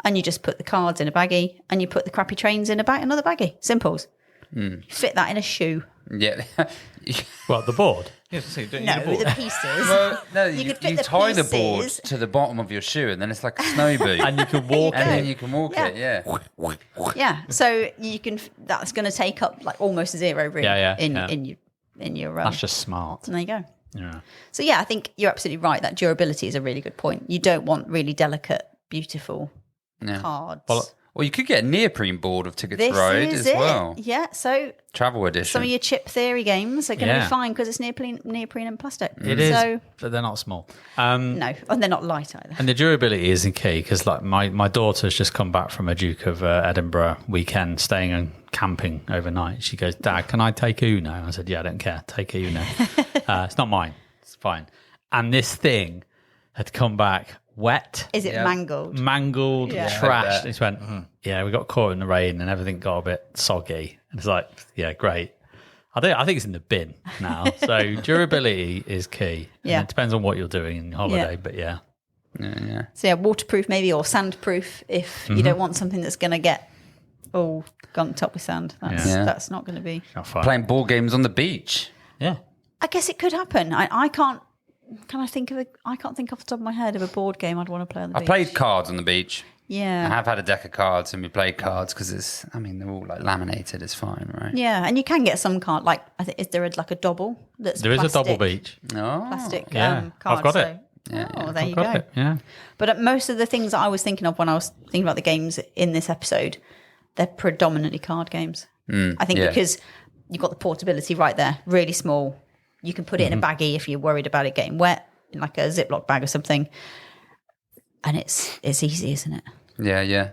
And you just put the cards in a baggie and you put the crappy trains in another baggie. Simples. You fit that in a shoe. Yeah. What, the board? Yeah, so don't No, need a board. the pieces. Well, no, you could fit you the tie the pieces. board to the bottom of your shoe and then it's like a snow boot. And you can walk And it. then you can walk it, yeah. Yeah, so you can. That's going to take up like almost zero room in your. That's just smart. And there you go. Yeah. So yeah, I think you're absolutely right. That durability is a really good point. You don't want really delicate, beautiful cards. Well, you could get a neoprene board of Ticket to This Ride is as it. well. Yeah, so Travel edition. some of your chip theory games are going to Yeah. be fine because it's neoprene and plastic. It is, So but they're not small. no, and they're not light either. And the durability isn't key because, like, my daughter's just come back from a Duke of Edinburgh weekend, staying and camping overnight. She goes, "Dad, can I take Uno?" I said, "Yeah, I don't care. Take Uno. It's not mine. It's fine." And this thing had come back wet. Is it mangled? Mangled, Yeah. trashed. It went, yeah, we got caught in the rain and everything got a bit soggy. And it's like, yeah, great. I think it's in the bin now. So durability is key. And Yeah. it depends on what you're doing in your holiday, but yeah. So yeah, waterproof maybe or sandproof if you don't want something that's going to get all gunked up with sand. That's not going to be. Not fun. Playing board games on the beach. Yeah. I guess it could happen. I can't. Can I think of I can't think off the top of my head of a board game I'd want to play on the beach. I played cards on the beach. Yeah. I have had a deck of cards and we played cards because they're all like laminated. It's fine, right? Yeah, and you can get some card like I think is there a double that's There is plastic, a double beach. Oh. plastic Yeah. card. I've got so, it. there you Got go. it. Yeah. But most of the things that I was thinking of when I was thinking about the games in this episode, they're predominantly card games. I think because you've got the portability right there, really small. You can put it in a baggie if you're worried about it getting wet, in like a Ziploc bag or something. And it's easy, isn't it? Yeah.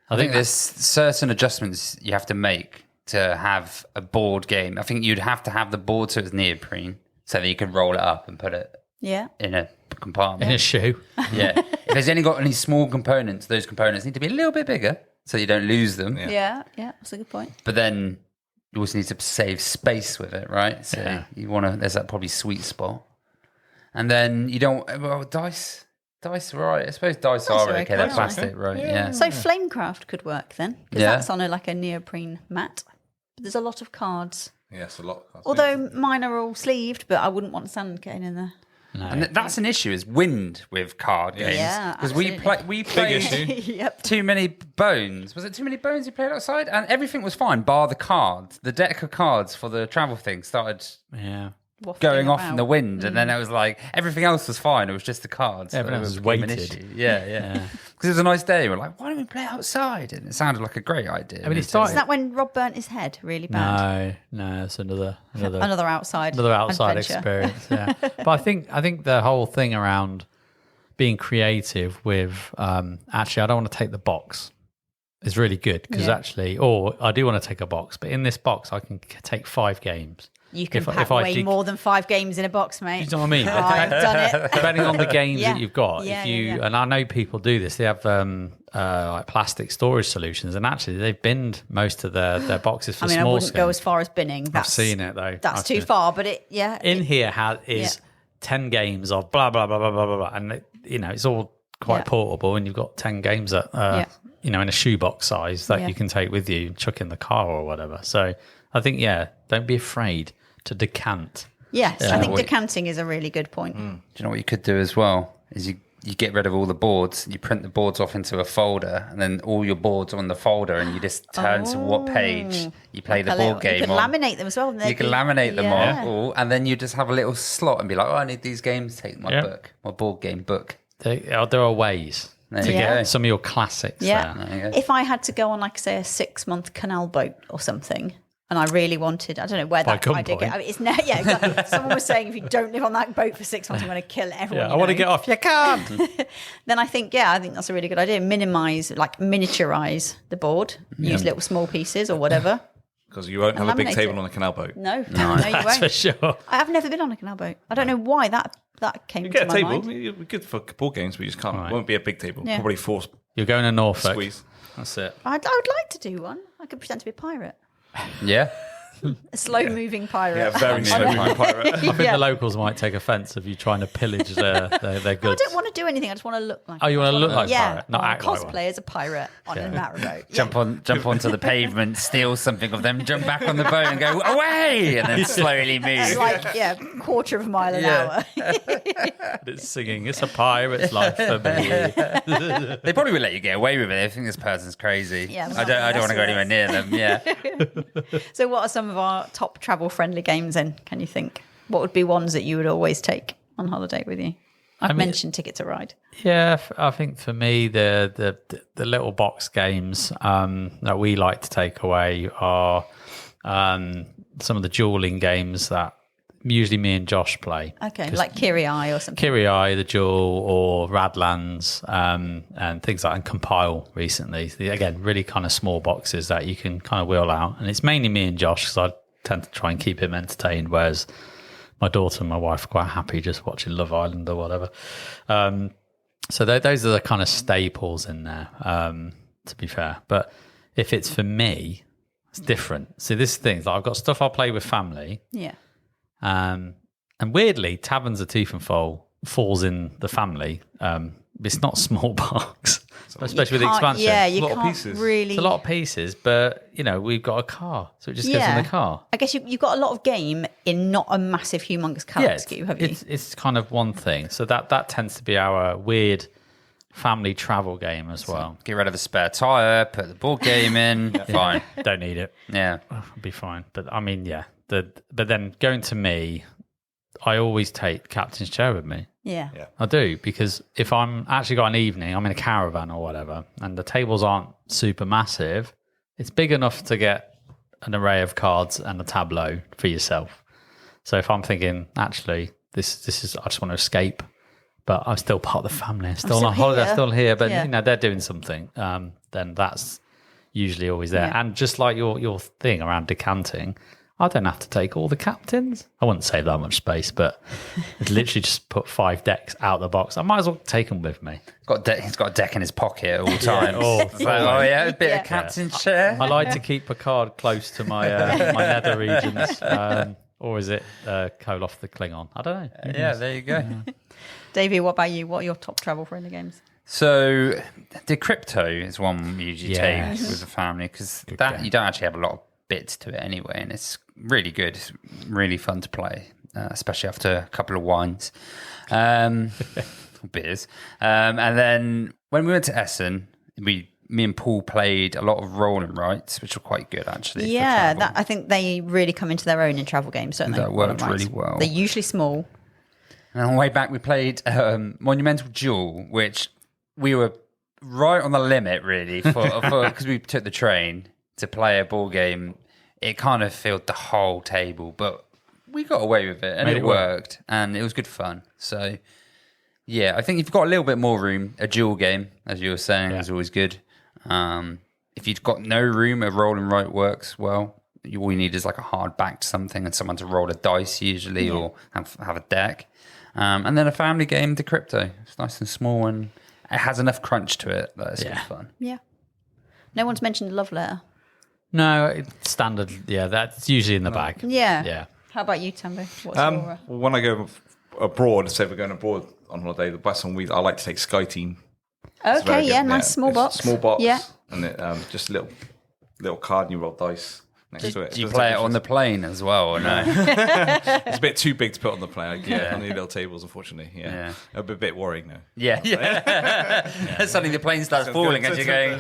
I think there's certain adjustments you have to make to have a board game. I think you'd have to have the board so it's neoprene so that you can roll it up and put it in a compartment. In a shoe. Yeah. If there's only got any small components, those components need to be a little bit bigger so you don't lose them. Yeah, that's a good point. But then you also need to save space with it, right? So you want to, there's that probably sweet spot. And then you don't, dice, right? I suppose dice are okay. They're plastic, right? Yeah. So Flamecraft could work then, because that's on like a neoprene mat. But there's a lot of cards. Yes, a lot. Although mine are all sleeved, but I wouldn't want sand getting in there. No. And that's an issue, is wind with card games. Yeah, because we played Yep. too many bones. Was it too many bones you played outside? And everything was fine, bar the cards. The deck of cards for the travel thing started going off in the wind, and then it was like everything else was fine. It was just the cards. Everything else was weighted. Yeah. Because it was a nice day. We're like, why don't we play outside? And it sounded like a great idea. I mean, is that when Rob burnt his head really bad? No, it's another outside adventure. Experience. Yeah, but I think the whole thing around being creative with actually, I don't want to take the box. Is really good because or I do want to take a box, but in this box I can take 5 games. You can pack way more than 5 games in a box, mate. You know what I mean? I've done it. Depending on the games that you've got, and I know people do this. They have like plastic storage solutions, and actually they've binned most of their boxes for small. I wouldn't go as far as binning. I've seen it though. That's too far, but here is 10 games of blah blah blah blah blah blah, and it's all quite portable, and you've got 10 games that in a shoebox size that you can take with you, chuck in the car or whatever. So I think don't be afraid to decant. Yes, I think decanting is a really good point. Do you know what you could do as well? Is you get rid of all the boards, you print the boards off into a folder, and then all your boards are on the folder, and you just turn to what page you play the board game on. You can laminate them as well. You can laminate them on, and then you just have a little slot and be like, I need these games, take my book, my board game book. There are ways to get some of your classics there. If I had to go on, say, a 6-month canal boat or something, and I really wanted, I don't know where that idea came. It's exactly. Someone was saying, if you don't live on that boat for 6 months, I'm going to kill everyone. I want to get off. You can't. Then I think that's a really good idea. Miniaturize the board. Use little small pieces or whatever. Because you won't have a big table on a canal boat. No, you won't. For sure. I've never been on a canal boat. I don't know why that came to my mind. You get a table. You're good for board games, but you just can't. It won't be a big table. Yeah. Probably 4. You're going to Norfolk. Squeeze. That's it. I would like to do one. I could pretend to be a pirate. Yeah. A slow-moving pirate. Yeah, very slow-moving pirate. I think the locals might take offence of you trying to pillage their goods. I don't want to do anything. I just want to look like. Oh, you want to look like a pirate, not act like one. Cosplay as a pirate on a narrow boat. Jump onto the pavement, steal something of them, jump back on the boat and go away, and then slowly move. It's quarter of a mile an hour. It's singing. It's a pirate's life for me. They probably would let you get away with it. They think this person's crazy. Yeah, I don't want to go anywhere near them. Yeah. So, what are some of our top travel-friendly games then, can you think? What would be ones that you would always take on holiday with you? I've mentioned Ticket to Ride. Yeah, I think for me, the little box games that we like to take away are some of the dueling games that usually me and Josh play. Okay, like Kyrie or something. Kyrie, the Duel, or Radlands, and things like that, and Compile recently. Again, really kind of small boxes that you can kind of wheel out. And it's mainly me and Josh because I tend to try and keep him entertained, whereas my daughter and my wife are quite happy just watching Love Island or whatever. So those are the kind of staples in there, to be fair. But if it's for me, it's different. See, this thing, like I've got stuff I'll play with family. Yeah. And weirdly, Taverns of Teeth and Foal falls in the family. It's not a small box, especially with the expansion. Yeah, it's a lot of pieces. Really... It's a lot of pieces, but we've got a car, so it just goes in the car. I guess you've got a lot of game in not a massive, humongous card SKU, have you? It's kind of one thing. So that tends to be our weird family travel game as well. Get rid of the spare tyre, put the board game in. Fine, don't need it. Yeah, it'll be fine. But I mean, but then going to me, I always take Captain's Chair with me. Yeah. I do, because if I'm actually got an evening, I'm in a caravan or whatever, and the tables aren't super massive, it's big enough to get an array of cards and a tableau for yourself. So if I'm thinking, actually, this is, I just want to escape, but I'm still part of the family, I'm still on holiday, I'm still here, but they're doing something, then that's usually always there. Yeah. And just like your thing around decanting, I don't have to take all the captains. I wouldn't save that much space, but it's literally just put 5 decks out the box. I might as well take them with me. He's got a deck in his pocket at all times. A bit of Captain's Chair. I like to keep a card close to my my nether regions. Or is it Koloth the Klingon? I don't know. Yeah, there you go. Davey, what about you? What are your top travel-friendly games? So, Decrypto is one we usually take with the family, because you don't actually have a lot of bits to it anyway, and it's really good. It's really fun to play, especially after a couple of wines, beers. And then when we went to Essen, we me and Paul played a lot of roll and rights, which were quite good actually. Yeah, I think they really come into their own in travel games, don't they? That worked really well. They're usually small. And on the way back, we played Monumental Duel, which we were right on the limit, really, because we took the train to play a ball game. It kind of filled the whole table, but we got away with it, and it worked, and it was good fun. So, yeah, I think if you've got a little bit more room, a duel game, as you were saying, is always good. If you've got no room, a roll and write works well. All you need is like a hard backed something and someone to roll a dice usually, or have a deck. And then a family game, Decrypto. It's nice and small, and it has enough crunch to it that it's good fun. Yeah. No one's mentioned Love Letter. No, it's standard. Yeah, that's usually in the bag. Yeah. Yeah. How about you, Tambo? What's your... When I go abroad, say we're going abroad on holiday, the best one I like to take Sky Team. Okay, nice small box. Small box. Yeah. And it, just a little card and you roll dice next to it. Do you play it on the plane as well, or no? It's a bit too big to put on the plane. On the little tables, unfortunately. Yeah. A bit worrying now. Yeah. Suddenly the plane starts falling as you're going...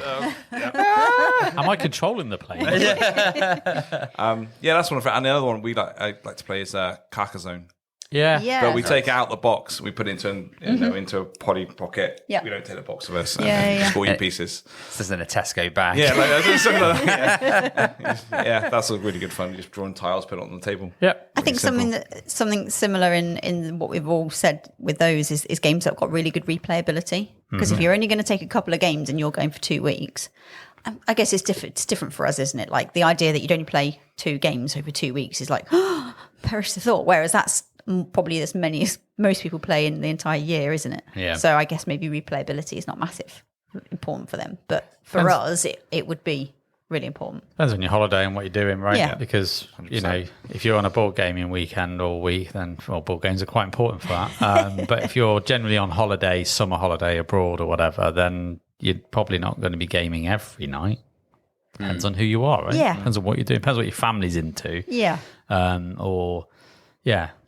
Am I controlling the plane? That's one of it. And the other one I like to play is Carcassonne. Yeah. But we take it out the box, we put it into a potty pocket. Yeah. We don't take the box with us. Just 40 pieces. This isn't a Tesco bag. Yeah, that's a really good fun. Just drawing tiles, put it on the table. Yeah. I think something similar in what we've all said with those is games that have got really good replayability. Because if you're only going to take a couple of games and you're going for 2 weeks, I guess it's different for us, isn't it? Like the idea that you'd only play 2 games over 2 weeks is like, perish the thought. Whereas that's probably as many as most people play in the entire year, isn't it? Yeah. So I guess maybe replayability is not massive important for them, but for us it would be really important. Depends on your holiday and what you're doing, right? Yeah. Because 100%. If you're on a board gaming weekend all week, then board games are quite important for that. But if you're generally on holiday, summer holiday abroad or whatever, then you're probably not going to be gaming every night. Depends on who you are, right? Yeah. Depends on what you're doing. Depends what your family's into. Yeah.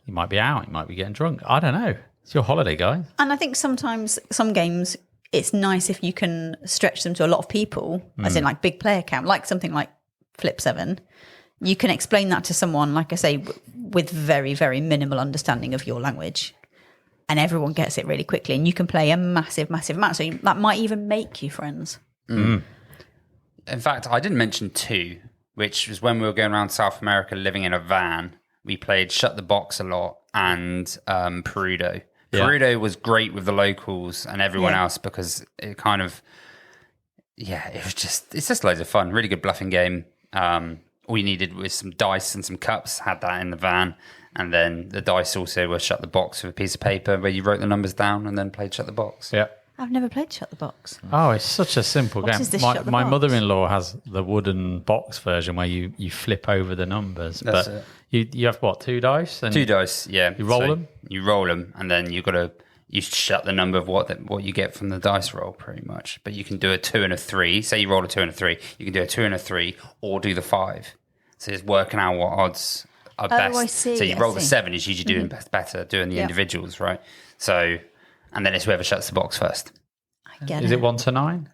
You might be out, you might be getting drunk. I don't know. It's your holiday, guys. And I think sometimes some games, it's nice if you can stretch them to a lot of people, as in like big player count, like something like Flip 7. You can explain that to someone, like I say, with very, very minimal understanding of your language. And everyone gets it really quickly. And you can play a massive, massive amount. So that might even make you friends. In fact, I didn't mention 2, which was when we were going around South America living in a van. We played Shut the Box a lot and Perudo. Yeah. Perudo was great with the locals and everyone else because it kind of, it's just loads of fun. Really good bluffing game. All you needed was some dice and some cups, had that in the van. And then the dice also were Shut the Box with a piece of paper where you wrote the numbers down and then played Shut the Box. Yeah. I've never played Shut the Box. Oh, it's such a simple game. My box? mother-in-law has the wooden box version where you flip over the numbers. That's but you have what, 2 dice? And 2 dice, yeah. You roll them? You roll them, and then you shut the number of what you get from the dice roll, pretty much. But you can do a 2 and a 3. Say you roll a 2 and a 3. You can do a 2 and a 3, or do the 5. So it's working out what odds are best. I see. So you roll the 7 is usually doing better, doing the individuals, right? So, and then it's whoever shuts the box first. I get Is it 1 to 9?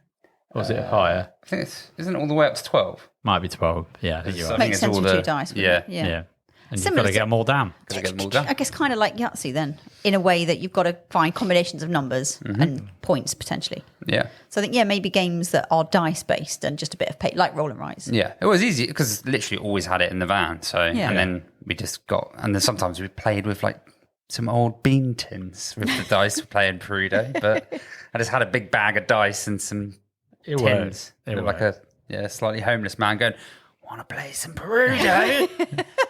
Or is it higher? I think isn't it all the way up to 12? Might be 12. Yeah, I think you're right. Makes sense with 2 dice. Yeah. And you've got to get them all down. I guess kind of like Yahtzee then, in a way that you've got to find combinations of numbers and points potentially. Yeah. So I think, maybe games that are dice-based and just a bit of like roll and rights. Yeah, it was easy because literally always had it in the van. So, and then we just and then sometimes we played with like some old bean tins with the dice playing Perudo. But I just had a big bag of dice and some tins. It looked like a slightly homeless man going, want to play some Perudo?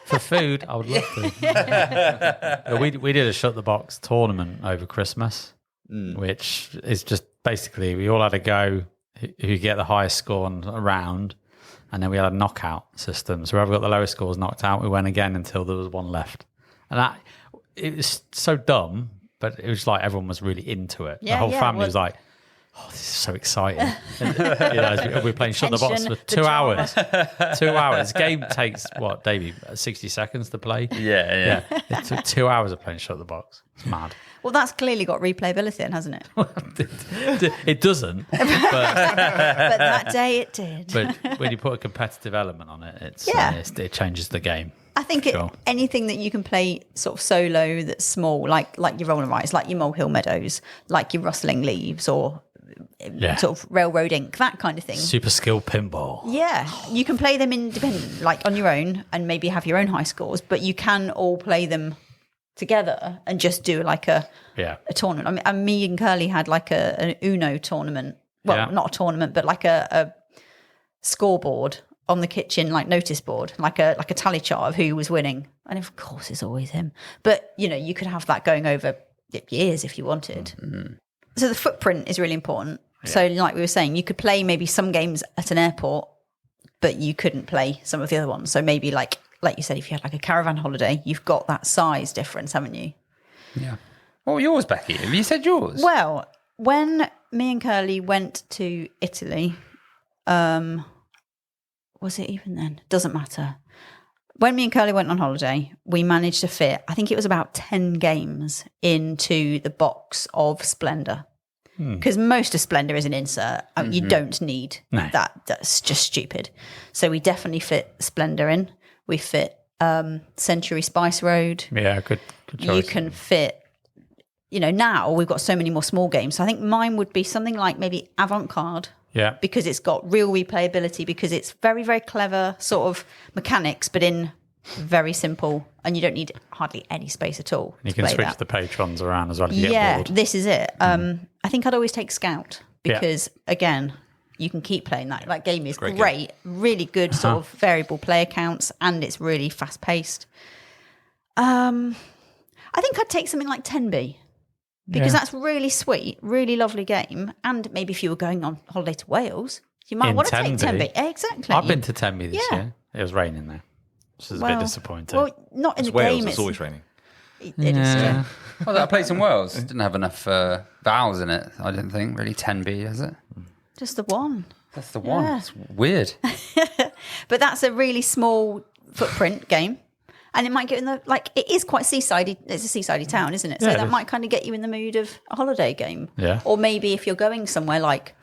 For food, I would love to. we did a Shut the Box tournament over Christmas, which is just basically we all had a go who get the highest score on a round, and then we had a knockout system. So whoever got the lowest score was knocked out. We went again until there was one left. And it was so dumb, but it was like everyone was really into it. The whole family was like, this is so exciting. We're playing Shut the Box for 2 hours. 2 hours. Game takes, Davey, 60 seconds to play? Yeah. It took 2 hours of playing Shut the Box. It's mad. Well, that's clearly got replayability in, hasn't it? It doesn't. But that day it did. But when you put a competitive element on it, it changes the game. I think anything that you can play sort of solo that's small, like your Roll and Rise, like your Molehill Meadows, like your Rustling Leaves, or sort of Railroad Ink, that kind of thing. Super skill pinball. Yeah, you can play them independent, like on your own, and maybe have your own high scores, but you can all play them together and just do like a tournament. I mean, and me and Curly had like an Uno tournament. Well, not a tournament, but like a scoreboard on the kitchen, like notice board, like a tally chart of who was winning. And of course, it's always him. But you could have that going over years if you wanted. Mm-hmm. So the footprint is really important. Yeah. So like we were saying, you could play maybe some games at an airport, but you couldn't play some of the other ones. So maybe like you said, if you had like a caravan holiday, you've got that size difference, haven't you? Yeah. What were yours, Becky? Have you said yours? Well, when me and Curly went to Italy, was it even then? Doesn't matter. When me and Curly went on holiday, we managed to fit, I think it was about 10 games into the box of Splendor. Because most of Splendor is an insert. You don't need that. That's just stupid. So we definitely fit Splendor in. We fit Century Spice Road. Yeah, good choice. You can fit, now we've got so many more small games. So I think mine would be something like maybe Avant-Garde. Yeah. Because it's got real replayability, because it's very, very clever sort of mechanics, but in very simple, and you don't need hardly any space at all. You can switch the patrons around as well if you get bored. This is it. I think I'd always take Scout because, again, you can keep playing that. That game is great. Really good sort of variable player counts, and it's really fast-paced. I think I'd take something like 10B. Because that's really sweet, really lovely game. And maybe if you were going on holiday to Wales, you might want to take Tenby. Exactly. I've been to Tenby this year. It was raining there, which is a bit disappointing. Well, not in the Wales, game. It's always raining. It is, yeah. Well, that place in Wales didn't have enough vowels in it, I didn't think. Really, 10B, has it? Just the one. That's the one. It's weird. But that's a really small footprint game. And it might get in it is quite seaside. It's a seaside town, isn't it? So that might kind of get you in the mood of a holiday game. Yeah. Or maybe if you're going somewhere like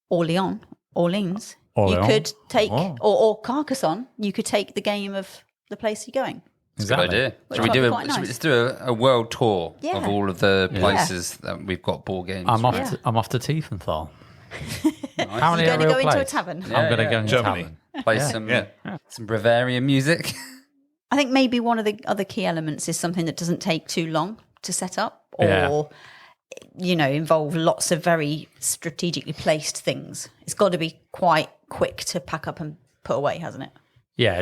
Orleans, you could take, or Carcassonne, you could take the game of the place you're going. Exactly. Good idea. Should we do a world tour of all of the places that we've got board games? I'm off to Tiefenthal. How many You're going to go into a tavern? I'm going to go into a tavern. Play some Bavarian music. I think maybe one of the other key elements is something that doesn't take too long to set up or, involve lots of very strategically placed things. It's got to be quite quick to pack up and put away, hasn't it? Yeah,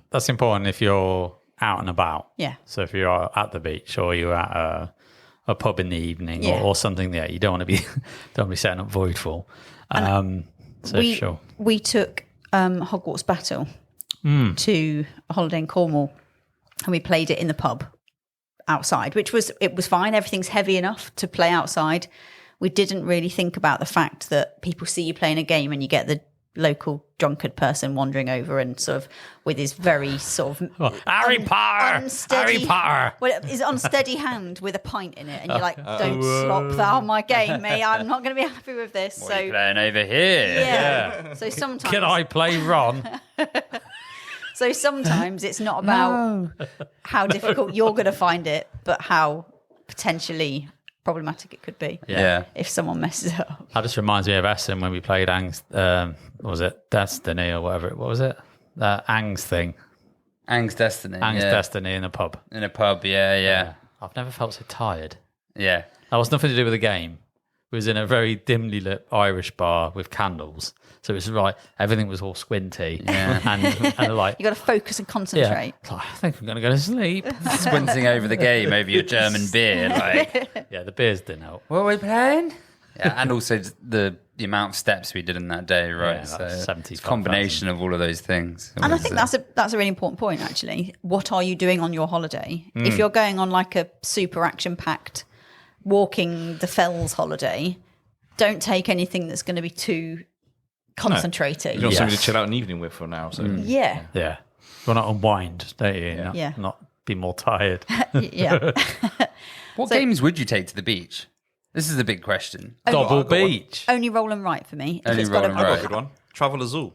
that's important if you're out and about. Yeah. So if you're at the beach or you're at a pub in the evening or something there, you don't want to be setting up Voidfall. We took Hogwarts Battle to a holiday in Cornwall, and we played it in the pub outside, it was fine. Everything's heavy enough to play outside. We didn't really think about the fact that people see you playing a game and you get the local drunkard person wandering over and sort of with his very sort of Harry Potter, well, his unsteady hand with a pint in it, and you're like, don't slop that on my game, mate. I'm not going to be happy with this. What are you playing over here? Yeah. So sometimes can I play Ron? So sometimes it's not about how difficult you're going to find it, but how potentially problematic it could be. Yeah. If someone messes it up. That just reminds me of Essen when we played Ang's, was it Destiny or whatever? What was it? Ang's thing. Ang's Destiny. Ang's Destiny in a pub. In a pub, yeah. I've never felt so tired. Yeah. That was nothing to do with the game. It was in a very dimly lit Irish bar with candles. So it was everything was all squinty. Yeah. and like... You got to focus and concentrate. Yeah. I think I'm going to go to sleep. Squinting over the game, over your German beer. Yeah, the beers didn't help. What are we playing? Yeah, and also the amount of steps we did in that day, right? Yeah, so 70. It's a combination of all of those things. And I think that's a really important point, actually. What are you doing on your holiday? If you're going on like a super action-packed walking the fells holiday, don't take anything that's going to be too concentrated. You want somebody to chill out an evening with for an hour. So. Yeah. Yeah. Well, not unwind, don't you? Not be more tired. Yeah. What games would you take to the beach? This is a big question. Double beach. Only roll and write for me. Only roll and I've got write. a good one. Travel Azul.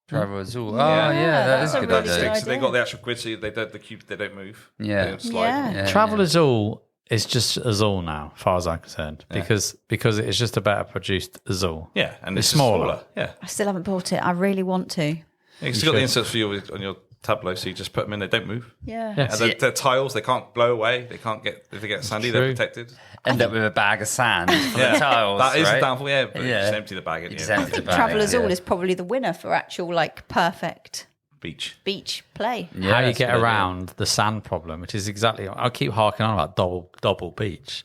Travel Azul. Oh, yeah, that is a good idea. So they got the actual grid, so the cube, they don't move. Yeah. They don't slide. Travel Azul is just Azul now, as far as I'm concerned, because it is just a better produced Azul. Yeah, and it's smaller. Yeah. I still haven't bought it. I really want to. You still got the inserts for you on your tableau, so you just put them in, they don't move. Yeah. And they're tiles, they can't blow away, if they get sandy, they're protected. End up with a bag of sand for the tiles. That is right? the downfall, but just empty the bag. Travel Azul is probably the winner for actual perfect beach play. Yeah, how you get around the sand problem, which is exactly, I keep harking on about double beach,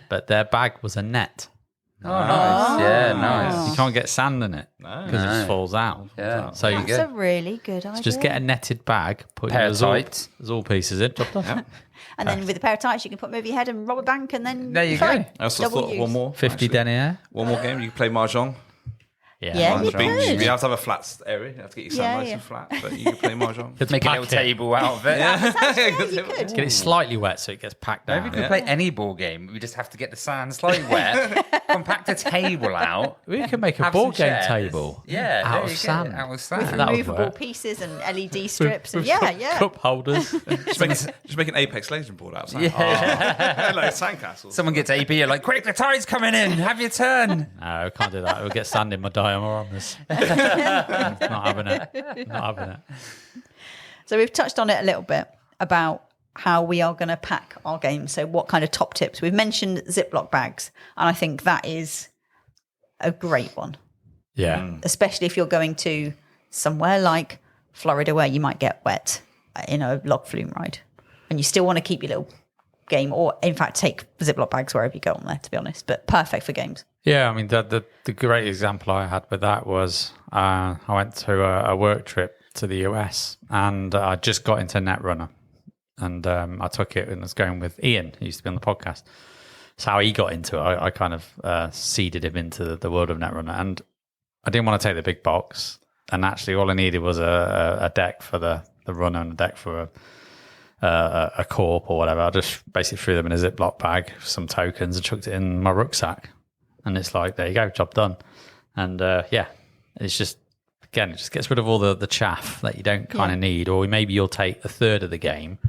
but their bag was a net. Oh, nice. Yeah, nice. You can't get sand in it because it just falls out. Yeah. So That's a really good idea. just get a netted bag, put pair your of tights. Azul pieces in, job done. And then with a pair of tights, you can put them over your head and rob a bank, and then there you fine. go. I also thought one more. 50 denier. One more game. You can play Mahjong. Yeah, on you the beach. could. You have to have a flat area. You have to get your sand nice and flat, but you can play Mahjong. Make a little table out of it. You could. Get it slightly wet so it gets packed down. Maybe we could play any ball game. We just have to get the sand slightly wet, compact a table out. We can make a have board some game chairs. table. Yeah, out there of you go, sand. out of sand. With That would removable work. pieces and LED strips. And yeah. Cup holders. Just make an Apex Legend board outside. Yeah. Like a sandcastle. Someone gets AP, you're like, quick, the tide's coming in. Have your turn. No, can't do that. We'll get sand in my dioramas. Not having it. So we've touched on it a little bit about how we are going to pack our games. So what kind of top tips? We've mentioned Ziploc bags, and I think that is a great one. Yeah. Especially if you're going to somewhere like Florida where you might get wet in a log flume ride, and you still want to keep your little game, or in fact take Ziploc bags wherever you go on there, to be honest, but perfect for games. Yeah, I mean, the great example I had with that was I went to a work trip to the US, and I just got into Netrunner, and I took it and was going with Ian, who used to be on the podcast. That's how he got into it. I kind of seeded him into the world of Netrunner, and I didn't want to take the big box, and actually all I needed was a deck for the runner and a deck for a corp or whatever. I just basically threw them in a Ziploc bag, some tokens, and chucked it in my rucksack. And it's like, there you go, job done. And it's just, again, it just gets rid of all the chaff that you don't kind of need. Or maybe you'll take a third of the game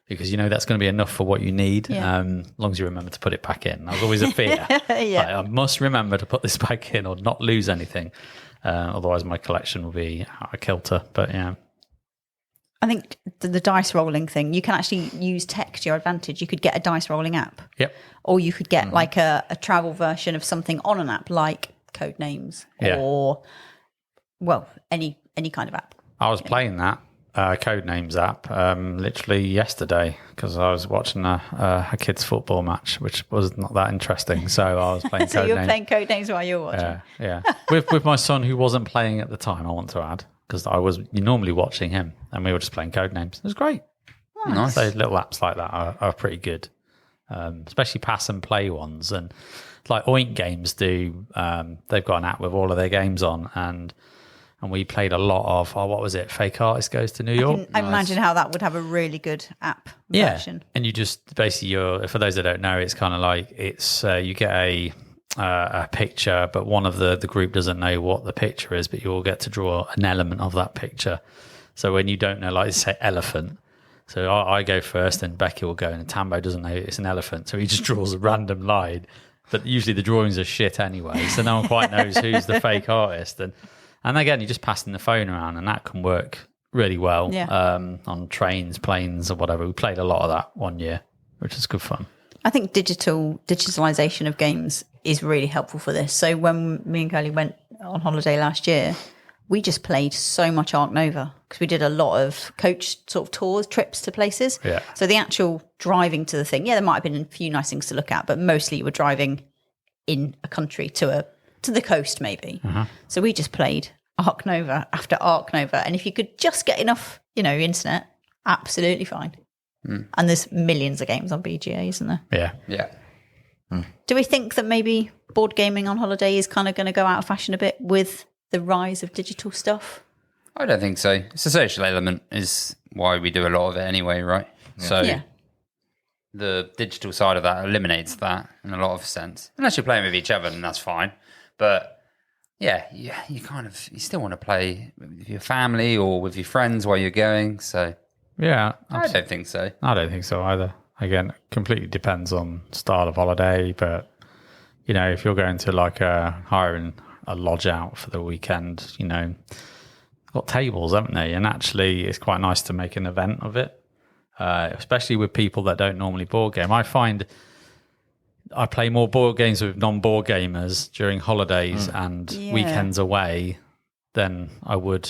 because you know that's going to be enough for what you need, as long as you remember to put it back in. That was always a fear. Like, I must remember to put this back in or not lose anything. Otherwise, my collection will be out of kilter. But yeah. I think the dice rolling thing, you can actually use tech to your advantage. You could get a dice rolling app. Yep. Or you could get like a travel version of something on an app like Codenames or, well, any kind of app. I was playing that Codenames app literally yesterday because I was watching a kids' football match, which was not that interesting. So I was playing So Codenames. you were playing Codenames while you were watching? Yeah. with my son who wasn't playing at the time, I want to add. Because I was normally watching him, and we were just playing Codenames. It was great. Nice. So little apps like that are pretty good, especially pass and play ones. And like Oink Games do, they've got an app with all of their games on, and we played a lot of what was it? Fake Artist Goes to New York. I imagine how that would have a really good app version. And you just basically for those that don't know, it's kind of like it's you get a picture, but one of the group doesn't know what the picture is, but you all get to draw an element of that picture. So when you don't know, like say elephant, so I go first and Becky will go, and Tambo doesn't know it's an elephant, so he just draws a random line, but usually the drawings are shit anyway, so no one quite knows who's the fake artist. And again, you're just passing the phone around, and that can work really well on trains, planes or whatever. We played a lot of that one year, which is good fun. I think digitalization of games is really helpful for this. So when me and Curly went on holiday last year, we just played so much Arc Nova because we did a lot of coach sort of tours, trips to places. Yeah. So the actual driving to the thing, there might have been a few nice things to look at, but mostly you were driving in a country to the coast maybe. So we just played Arc Nova after Arc Nova. And if you could just get enough, internet, absolutely fine. And there's millions of games on BGA, isn't there? Yeah. Do we think that maybe board gaming on holiday is kind of going to go out of fashion a bit with the rise of digital stuff? I don't think so. It's a social element is why we do a lot of it anyway, right? Yeah. So the digital side of that eliminates that in a lot of sense. Unless you're playing with each other, then that's fine. But you still want to play with your family or with your friends while you're going. So yeah, I don't think so. I don't think so either. Again, completely depends on style of holiday, but if you're going to like hiring a lodge out for the weekend, got tables, haven't they? And actually, it's quite nice to make an event of it, especially with people that don't normally board game. I find I play more board games with non-board gamers during holidays and weekends away than I would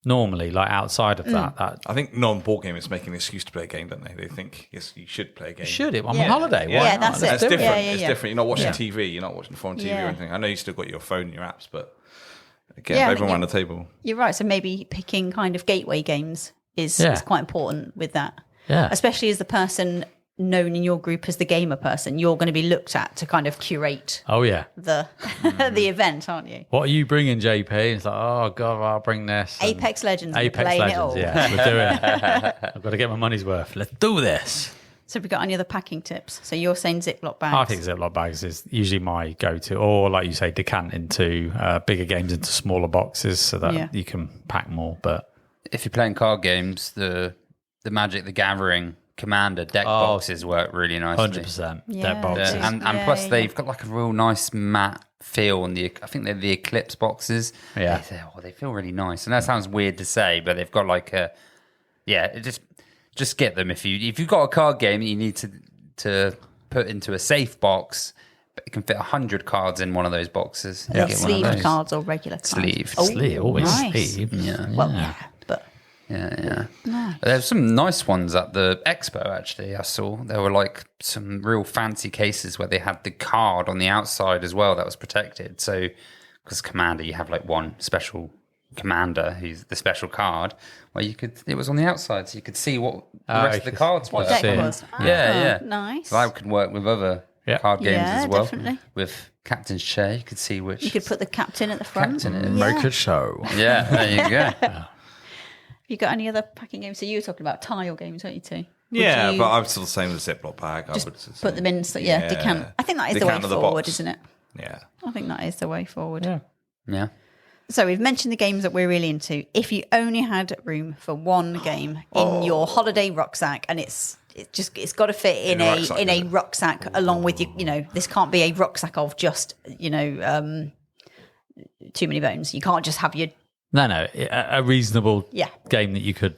normally, like outside of that. I think non-board gamers make an excuse to play a game, don't they? They think, yes, you should play a game. Should it? I'm on holiday. Yeah, that's it. It's different. It's different. You're not watching TV. You're not watching foreign TV or anything. I know you still got your phone and your apps, but get everyone around the table. You're right. So maybe picking kind of gateway games is quite important with that. Yeah. Especially as the person known in your group as the gamer person, you're going to be looked at to kind of curate the event, aren't you? What are you bringing, JP? It's like, oh God, I'll bring this. Apex Legends. Apex Legends, yeah. We're doing it. I've got to get my money's worth. Let's do this. So have we got any other packing tips? So you're saying Ziploc bags? I think Ziploc bags is usually my go-to, or like you say, decant into bigger games into smaller boxes so that you can pack more. But if you're playing card games, the Magic the Gathering Commander deck boxes work really nicely. 100% deck boxes. And plus they've got like a real nice matte feel on I think they're the Eclipse boxes. Yeah. They feel really nice. And that sounds weird to say, but they've got like just get them if you've got a card game that you need to put into a safe box, but it can fit 100 cards in one of those boxes. Yeah. Sleeved cards or regular cards? Sleeved. Always nice. sleeved. Yeah. Well, but... Yeah. Nice. There's some nice ones at the expo, actually, I saw. There were like some real fancy cases where they had the card on the outside as well that was protected. So, because Commander, you have like one special commander who's the special card where it was on the outside, so you could see what the rest of the cards were. What deck was. Yeah. Nice. So that could work with other card games as well. Definitely. With Captain's Chair, you could see which. You could put the captain at the front. Make it show. Yeah, there you go. You got any other packing games? So you were talking about tile games, weren't you, too? Yeah, but I'm still the same with Ziploc bag. I would put them in, decant. I think that is the way forward, isn't it? Yeah. I think that is the way forward. Yeah. So we've mentioned the games that we're really into. If you only had room for one game in your holiday rucksack, and it's got to fit in a rucksack along with you. This can't be a rucksack of just too many bones. You can't just have your a reasonable game that you could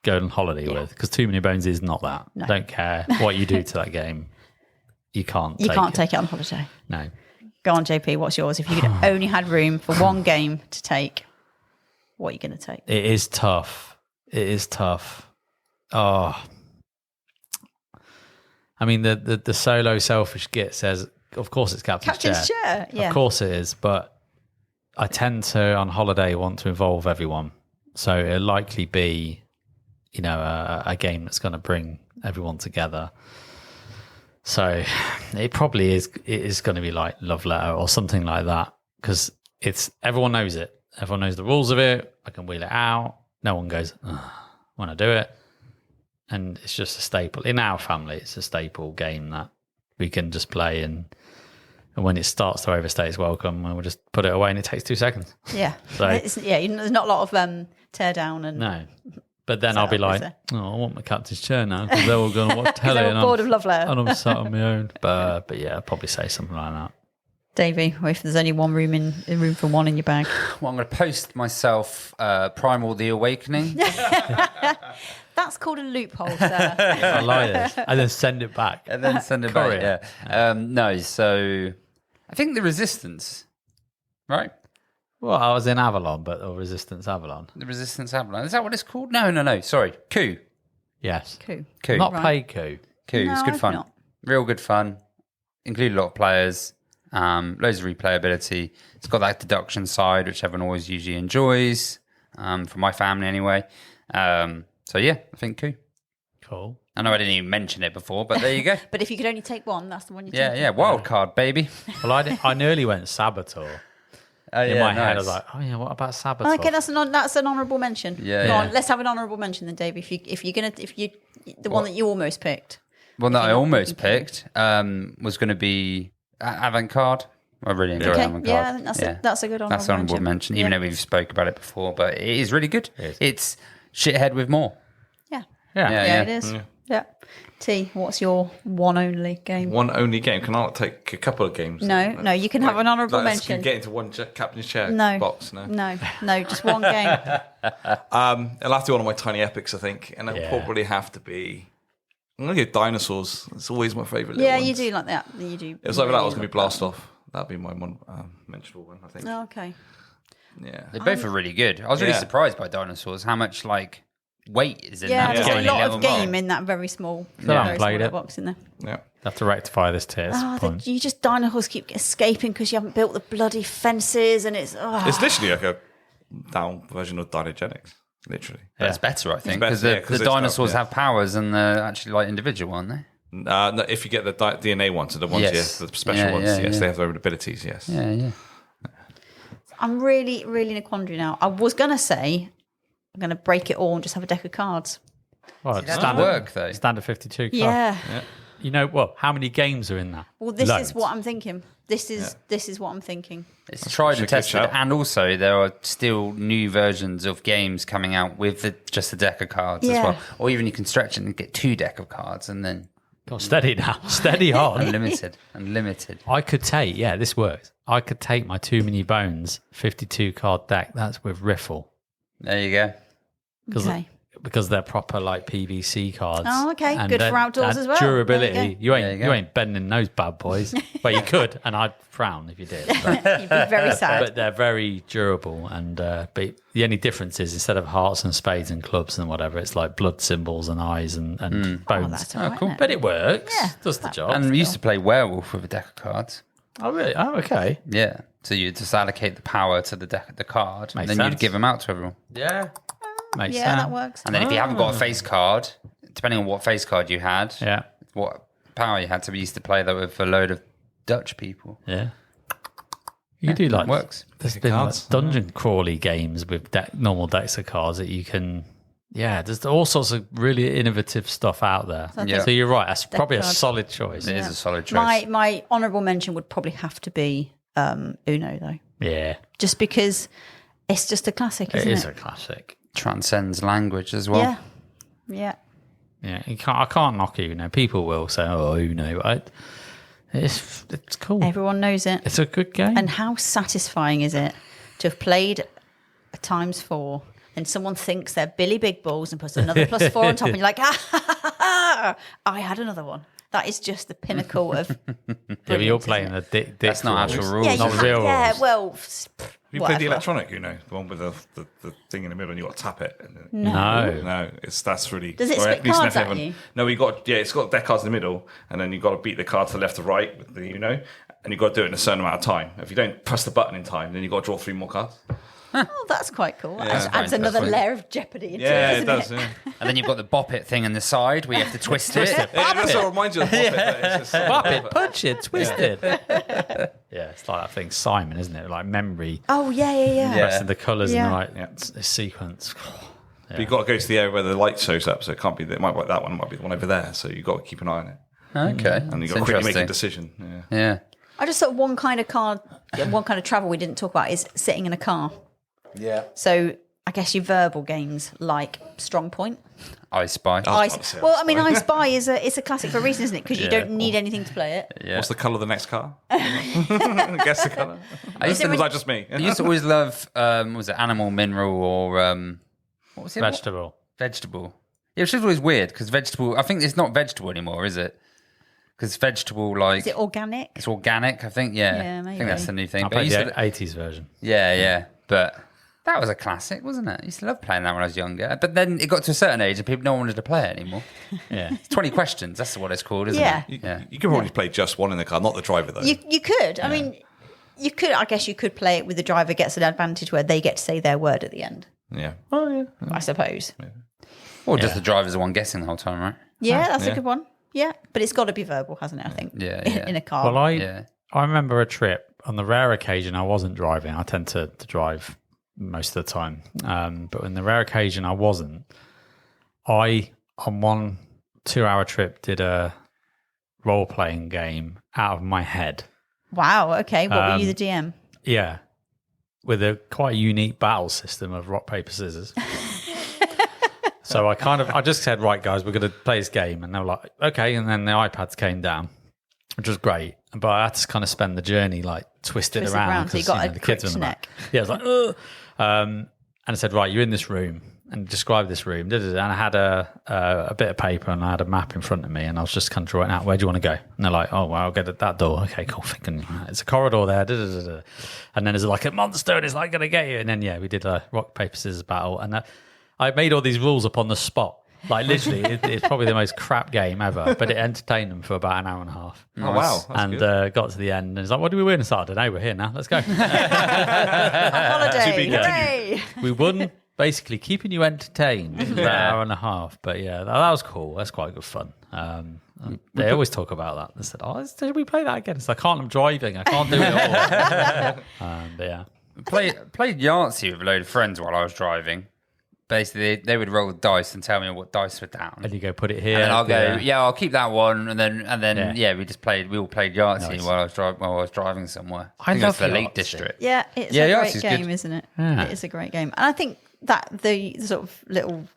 go on holiday with, because Too Many Bones is not that. No. Don't care what you do to that game. You can't take it on holiday. No. Go on, JP, what's yours? If you could only had room for one game to take, what are you going to take? It is tough. Oh. I mean, the solo selfish git says, of course it's Captain's Chair. Yeah. Of course it is, but I tend to, on holiday, want to involve everyone. So it'll likely be, a game that's going to bring everyone together. So it probably is. It is going to be like Love Letter or something like that, because everyone knows it. Everyone knows the rules of it. I can wheel it out. No one goes when I do it, and it's just a staple in our family. It's a staple game that we can just play, and when it starts to overstay its welcome, we'll just put it away, and it takes 2 seconds. Yeah. So there's not a lot of tear down and no. But then I'll be like, I want my Captain's Chair now, because they're all going to watch telly, and bored of Love Letter, and I'm sat on my own. But yeah, I'd probably say something like that. Davey, if there's only one room for one in your bag, well, I'm going to post myself Primal: The Awakening. That's called a loophole, sir. I like this. And then send it back. Yeah. No, so I think the Resistance, right? Well, I was in Avalon, or Resistance Avalon. The Resistance Avalon. Is that what it's called? No. Sorry. Coup. Yes. Coup. Not right. Coup. Coup. No, it's good fun. Not. Real good fun. Include a lot of players. Loads of replayability. It's got that deduction side, which everyone always usually enjoys. For my family anyway. So yeah, I think Coup. Cool. I know I didn't even mention it before, but there you go. But if you could only take one, that's the one you take. Yeah, wild card, baby. Well, I nearly went Saboteur. In my head, I was like, oh yeah, what about Saboteur? Okay, that's an honourable mention. Yeah, Go on, let's have an honourable mention then, Dave. If you one that you almost picked. One that I almost picked was going to be Avant-Garde. I really enjoy Avant-Garde. Yeah, I think that's a good honourable mention. That's an honourable mention, even though we've spoke about it before, but it is really good. It's shithead with more. Yeah, it is. Yeah. T, what's your one only game? One only game? Can I take a couple of games? No, you can have an honourable mention. Can get into one captain's chair box? No, just one game. It'll have to be one of my tiny epics, I think, and it'll probably have to be. I'm going to go Dinosaurs. It's always my favourite. Yeah, you do like that. You do. It was like that was going to be Blast Off. That'd be my one mentionable one, I think. Oh, okay. Yeah, they both are really good. I was really surprised by Dinosaurs. How much weight is in that? Yeah, there's a lot of game in that very small, box in there. Yeah, have to rectify this tier. You just dinosaurs keep escaping because you haven't built the bloody fences, and it's literally like a down version of Dinogenics. Literally, it's better, I think, because the dinosaurs have powers and they're actually individual, aren't they? No, if you get the DNA ones, so the ones, the special ones, they have their own abilities. Yes, yeah. I'm really, really in a quandary now. I was gonna say I'm gonna break it all and just have a deck of cards. Well, standard work though. Standard 52 card. Yeah. You know what? How many games are in that? Well, this is what I'm thinking. This is what I'm thinking. It's tried and tested, and also there are still new versions of games coming out with just a deck of cards as well. Or even you can stretch it and get 2 deck of cards, and then steady now, steady on. Unlimited. I could take this works. I could take my Too Many Bones 52 card deck. That's with Riffle. There you go. Because they're proper PVC cards. Oh, okay. And good for outdoors as well. Durability. You ain't bending those bad boys. Well, you could, and I'd frown if you did. You'd be very sad. But they're very durable, and but the only difference is instead of hearts and spades and clubs and whatever, it's like blood symbols and eyes and bones. Oh, that's all right, cool. But it works. Yeah, does the job. And we used to play Werewolf with a deck of cards. Oh, really? Oh, okay. Yeah. So you just allocate the power to the card, and then you'd give them out to everyone. Yeah. Makes sense. That works. And then if you haven't got a face card, depending on what face card you had, what power you had, so we used to play that with a load of Dutch people. Yeah. You do works. There's been dungeon crawly games with normal decks of cards that you can. Yeah, there's all sorts of really innovative stuff out there. So you're right. That's probably a solid choice. It is a solid choice. My honourable mention would probably have to be Uno, though. Yeah. Just because it's just a classic, isn't it? It is a classic. Transcends language as well. Yeah. I can't knock Uno. People will say, "Oh, Uno," but it's cool. Everyone knows it. It's a good game. And how satisfying is it to have played a times 4, and someone thinks they're Billy Big Balls and puts another +4 on top, and you're like, I had another one. That is just the pinnacle of. But you're playing the dick. That's not actual rules. Not real rules. Yeah, well. You played the electronic, the one with the thing in the middle, and you got to tap it. No, that's really. Does it spit cards at you? No, it's got deck cards in the middle, and then you got to beat the card to the left or right with the and you got to do it in a certain amount of time. If you don't press the button in time, then you got to draw 3 more cards. Oh, that's quite cool. That adds another layer of jeopardy into it, does. Yeah. And then you've got the bop it thing on the side where you have to twist it. That's what reminds you of bop it. Bop it, punch it, twist it. Yeah, it's like that thing Simon, isn't it? Like memory. Oh, yeah. Pressing the colours in the right sequence. But you've got to go to the area where the light shows up, so it can't be. It might be that one. It might be the one over there. So you've got to keep an eye on it. Okay, and you've got to quickly make a decision. Yeah. I just thought one kind of travel we didn't talk about is sitting in a car. Yeah. So I guess your verbal games like Strong Point. I Spy. I Spy is a classic for a reason, isn't it? Because you don't need anything to play it. Yeah. What's the colour of the next car? Guess the colour. Was that just me? I used to always love, was it Animal, Mineral, or what was it? Vegetable. Vegetable. Yeah, which is always weird because vegetable. I think it's not vegetable anymore, is it? Because vegetable, is it organic? It's organic, I think. Yeah, maybe. I think that's the new thing. I played the 80s version. Yeah, but. That was a classic, wasn't it? I used to love playing that when I was younger. But then it got to a certain age and no one wanted to play it anymore. Yeah. 20 questions, that's what it's called, isn't it? You could probably play just one in the car, not the driver, though. You could. I mean, you could. I guess you could play it with the driver gets an advantage where they get to say their word at the end. Yeah. Oh, yeah. I suppose. Yeah. Or just the driver's the one guessing the whole time, right? Yeah, that's a good one. Yeah, but it's got to be verbal, hasn't it? I think. Yeah. In a car. Well, I remember a trip on the rare occasion I wasn't driving. I tend to drive most of the time, but on the rare occasion I wasn't, I on one 2-hour trip did a role-playing game out of my head. Wow. Okay. What were you the DM? Yeah, with a quite unique battle system of rock paper scissors. So I just said, right, guys, we're going to play this game, and they were like, okay. And then the iPads came down, which was great, but I had to kind of spend the journey like twisted around. So you got the kids were in the back. Yeah, I was like, ugh. And I said, right, you're in this room, and describe this room. And I had a bit of paper and I had a map in front of me, and I was just kind of drawing out, where do you want to go? And they're like, oh, well, I'll get at that door. Okay, cool. Thinking, it's a corridor there. And then there's like a monster, and it's like going to get you. And then, we did a rock, paper, scissors battle. And I made all these rules up on the spot. Like, literally, it's probably the most crap game ever, but it entertained them for about an hour and a half. Oh, wow. And got to the end, and it's like, what do we win? I said, I don't know, we're here now. Let's go. Holiday. Hooray. We won, basically, keeping you entertained for an hour and a half. But yeah, that was cool. That's quite good fun. They always talk about that. They said, should we play that again? It's like, I'm driving. I can't do it all. But yeah. Played Yahtzee with a load of friends while I was driving. Basically, they would roll the dice and tell me what dice were down. And you go, put it here. And then I'll go, I'll keep that one. And then, we all played Yahtzee while I was driving somewhere. I think it was the Lake District. Yeah, it's a great game, isn't it? Yeah. It is a great game. And I think that the sort of little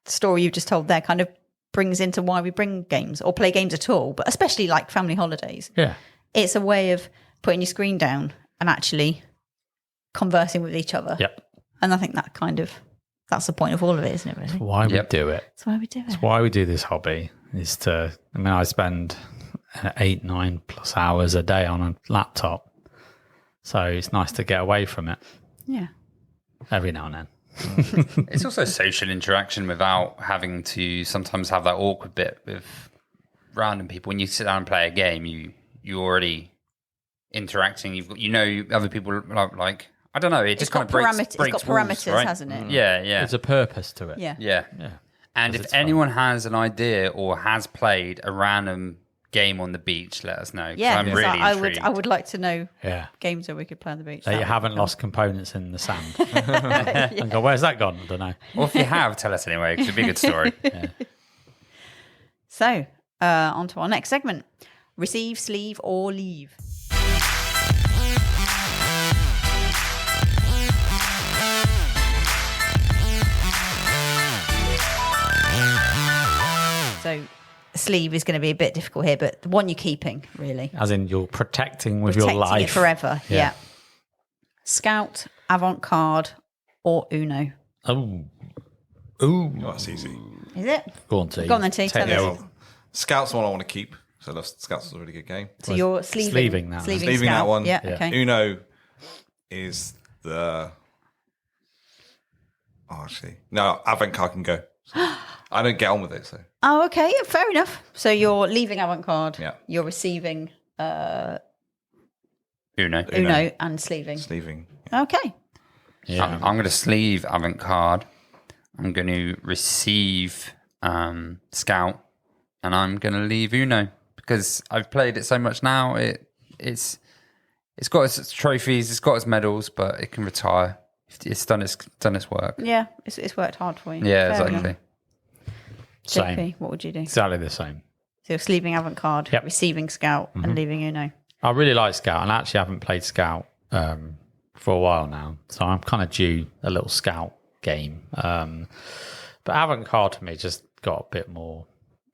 story you just told there kind of brings into why we bring games or play games at all, but especially like family holidays. Yeah. It's a way of putting your screen down and actually conversing with each other. Yep. And I think that's the point of all of it, isn't it, really? That's why we do it. That's why we do it. That's why we do this hobby, I spend 8-9+ hours a day on a laptop. So it's nice to get away from it. Yeah. Every now and then. It's also social interaction without having to sometimes have that awkward bit with random people. When you sit down and play a game, you're already interacting. Other people like I don't know. It just kind of breaks It's got parameters, rules, right? hasn't it? Yeah. There's a purpose to it. Yeah. And if anyone has an idea or has played a random game on the beach, let us know. Yeah, I'm really intrigued. I would like to know games where we could play on the beach. That you haven't lost components in the sand. And go, where's that gone? I don't know. Or if you have, tell us anyway, because it'd be a good story. So, on to our next segment. Receive, sleeve, or leave. So sleeve is going to be a bit difficult here, but the one you're keeping, really. As in you're protecting with your life. It forever, yeah. Scout, avant-garde, or Uno. Oh, that's easy. Is it? Go on, T. Go on then, T. Tell us. Scout's the one I want to keep. So Scout's a really good game. So you're sleeving that. Sleeving Scout. that one. Yeah, okay. Uno is the... Oh, actually. No, avant-garde can go. I don't get on with it, so... Oh, okay. Fair enough. So you're leaving avant-garde. Yeah. You're receiving Uno and sleeving. Sleeving. Okay. Yeah. I'm going to sleeve avant-garde. I'm going to receive Scout, and I'm going to leave Uno because I've played it so much now. It's got its trophies, it's got its medals, but it can retire. It's done its work. Yeah, it's worked hard for you. Yeah, Fair exactly. enough. Same. JP, what would you do? Exactly the same. So you're sleeving avant-garde, receiving Scout, and leaving Uno. I really like Scout, and I actually haven't played Scout for a while now, so I'm kind of due a little Scout game. But avant-garde to me just got a bit more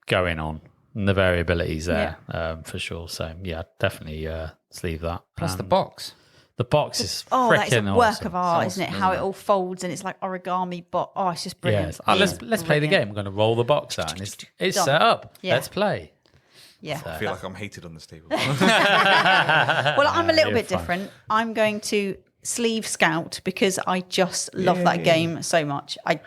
going on, and the variability's there for sure. So yeah, definitely sleeve that. Plus the box. The box is that is a freaking work awesome. of art, isn't it? How it all folds and it's like origami, but it's just brilliant. Let's play the game. I'm going to roll the box out, and it's set up. Yeah. Let's play. Yeah, I feel like I'm hated on this table. Well, I'm a little bit different. I'm going to sleeve Scout because I just love that game so much. I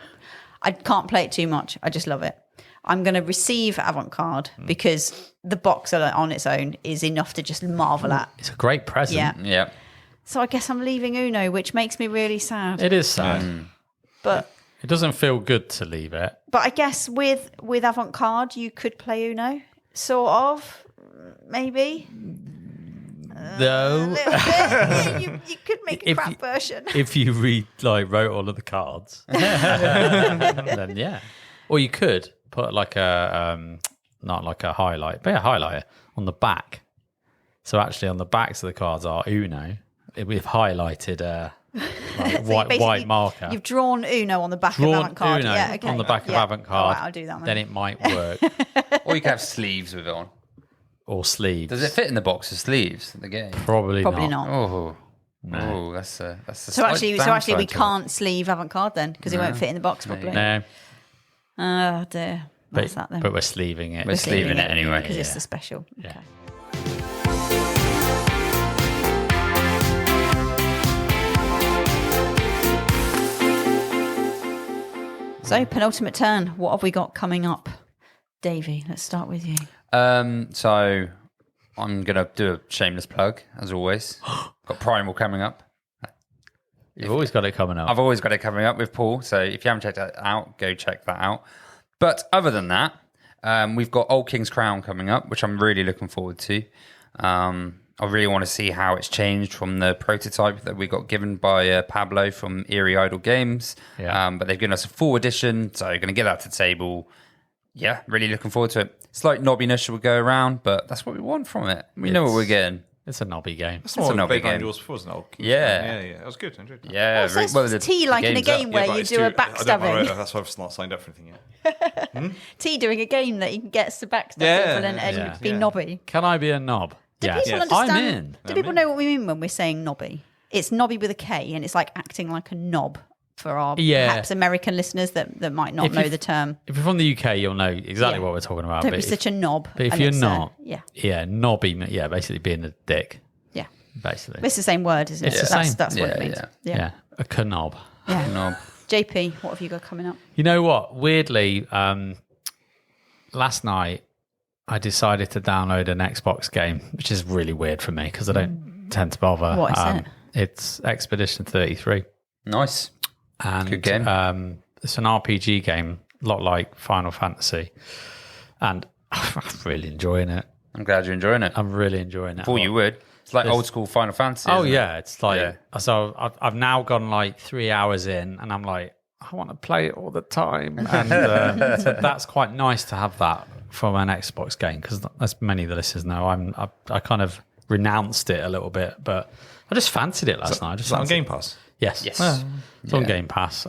can't play it too much. I just love it. I'm going to receive avant-garde because the box on its own is enough to just marvel at. It's a great present. Yeah. So I guess I'm leaving Uno, which makes me really sad. It is sad. But It doesn't feel good to leave it. But I guess with avant-garde, you could play Uno, sort of, maybe. No. A little bit. You could make a crap version. If you wrote all of the cards, then yeah. Or you could put like a not like a highlight, but a highlighter on the back. So actually, on the backs of the cards are Uno. We've highlighted white marker. You've drawn Uno on the back of avant-garde. Uno on the back of avant-garde. Right, I'll do that then it might work. Or you can have sleeves with it on. Or sleeves. Does it fit in the box of sleeves? The game? Probably not. Oh, no. That's a so actually, we can't sleeve avant-garde then because it won't fit in the box properly. No. Oh dear. What's that then? But we're sleeving it. We're sleeving it anyway because it's a special. Yeah. Okay. So, penultimate turn. What have we got coming up? Davey, let's start with you. So I'm going to do a shameless plug, as always. Got Primal coming up. You've always got it coming up. I've always got it coming up with Paul. So if you haven't checked that out, go check that out. But other than that, we've got Old King's Crown coming up, which I'm really looking forward to. I really want to see how it's changed from the prototype that we got given by Pablo from Eerie Idle Games. Yeah. But they've given us a full edition, so going to get that to the table. Yeah, really looking forward to it. Slight knobbiness will go around, but that's what we want from it. We know what we're getting. It's a knobby game. That's what I played on yours before, wasn't it? Yeah. It was good. I enjoyed that. Yeah. It's tea like in a game where you do a backstabbing. That's why I've not signed up for anything yet. Tea doing a game that you can get to backstab people and be knobby. Can I be a knob? Do people understand? I'm in. Do people know what we mean when we're saying knobby? It's knobby with a K, and it's like acting like a knob for our perhaps American listeners that might not know the term. If you're from the UK, you'll know exactly what we're talking about. Don't be such a knob. But if you're not, knobby, basically being a dick. Yeah. Basically. It's the same word, isn't it? It's the same. That's what it means. Yeah. A knob. Yeah. Knob. JP, what have you got coming up? You know what? Weirdly, last night, I decided to download an Xbox game, which is really weird for me because I don't tend to bother. What is it? It's Expedition 33. Nice. And, good game. It's an RPG game, a lot like Final Fantasy. And I'm really enjoying it. I'm glad you're enjoying it. I'm really enjoying it. Thought you would. It's like old school Final Fantasy. Oh, yeah. It's like, so I've now gone like 3 hours in and I'm like, I want to play it all the time. And so that's quite nice to have that from an Xbox game because, as many of the listeners know, I kind of renounced it a little bit, but I just fancied it last night. Is that on Game Pass? Yes. It's on Game Pass.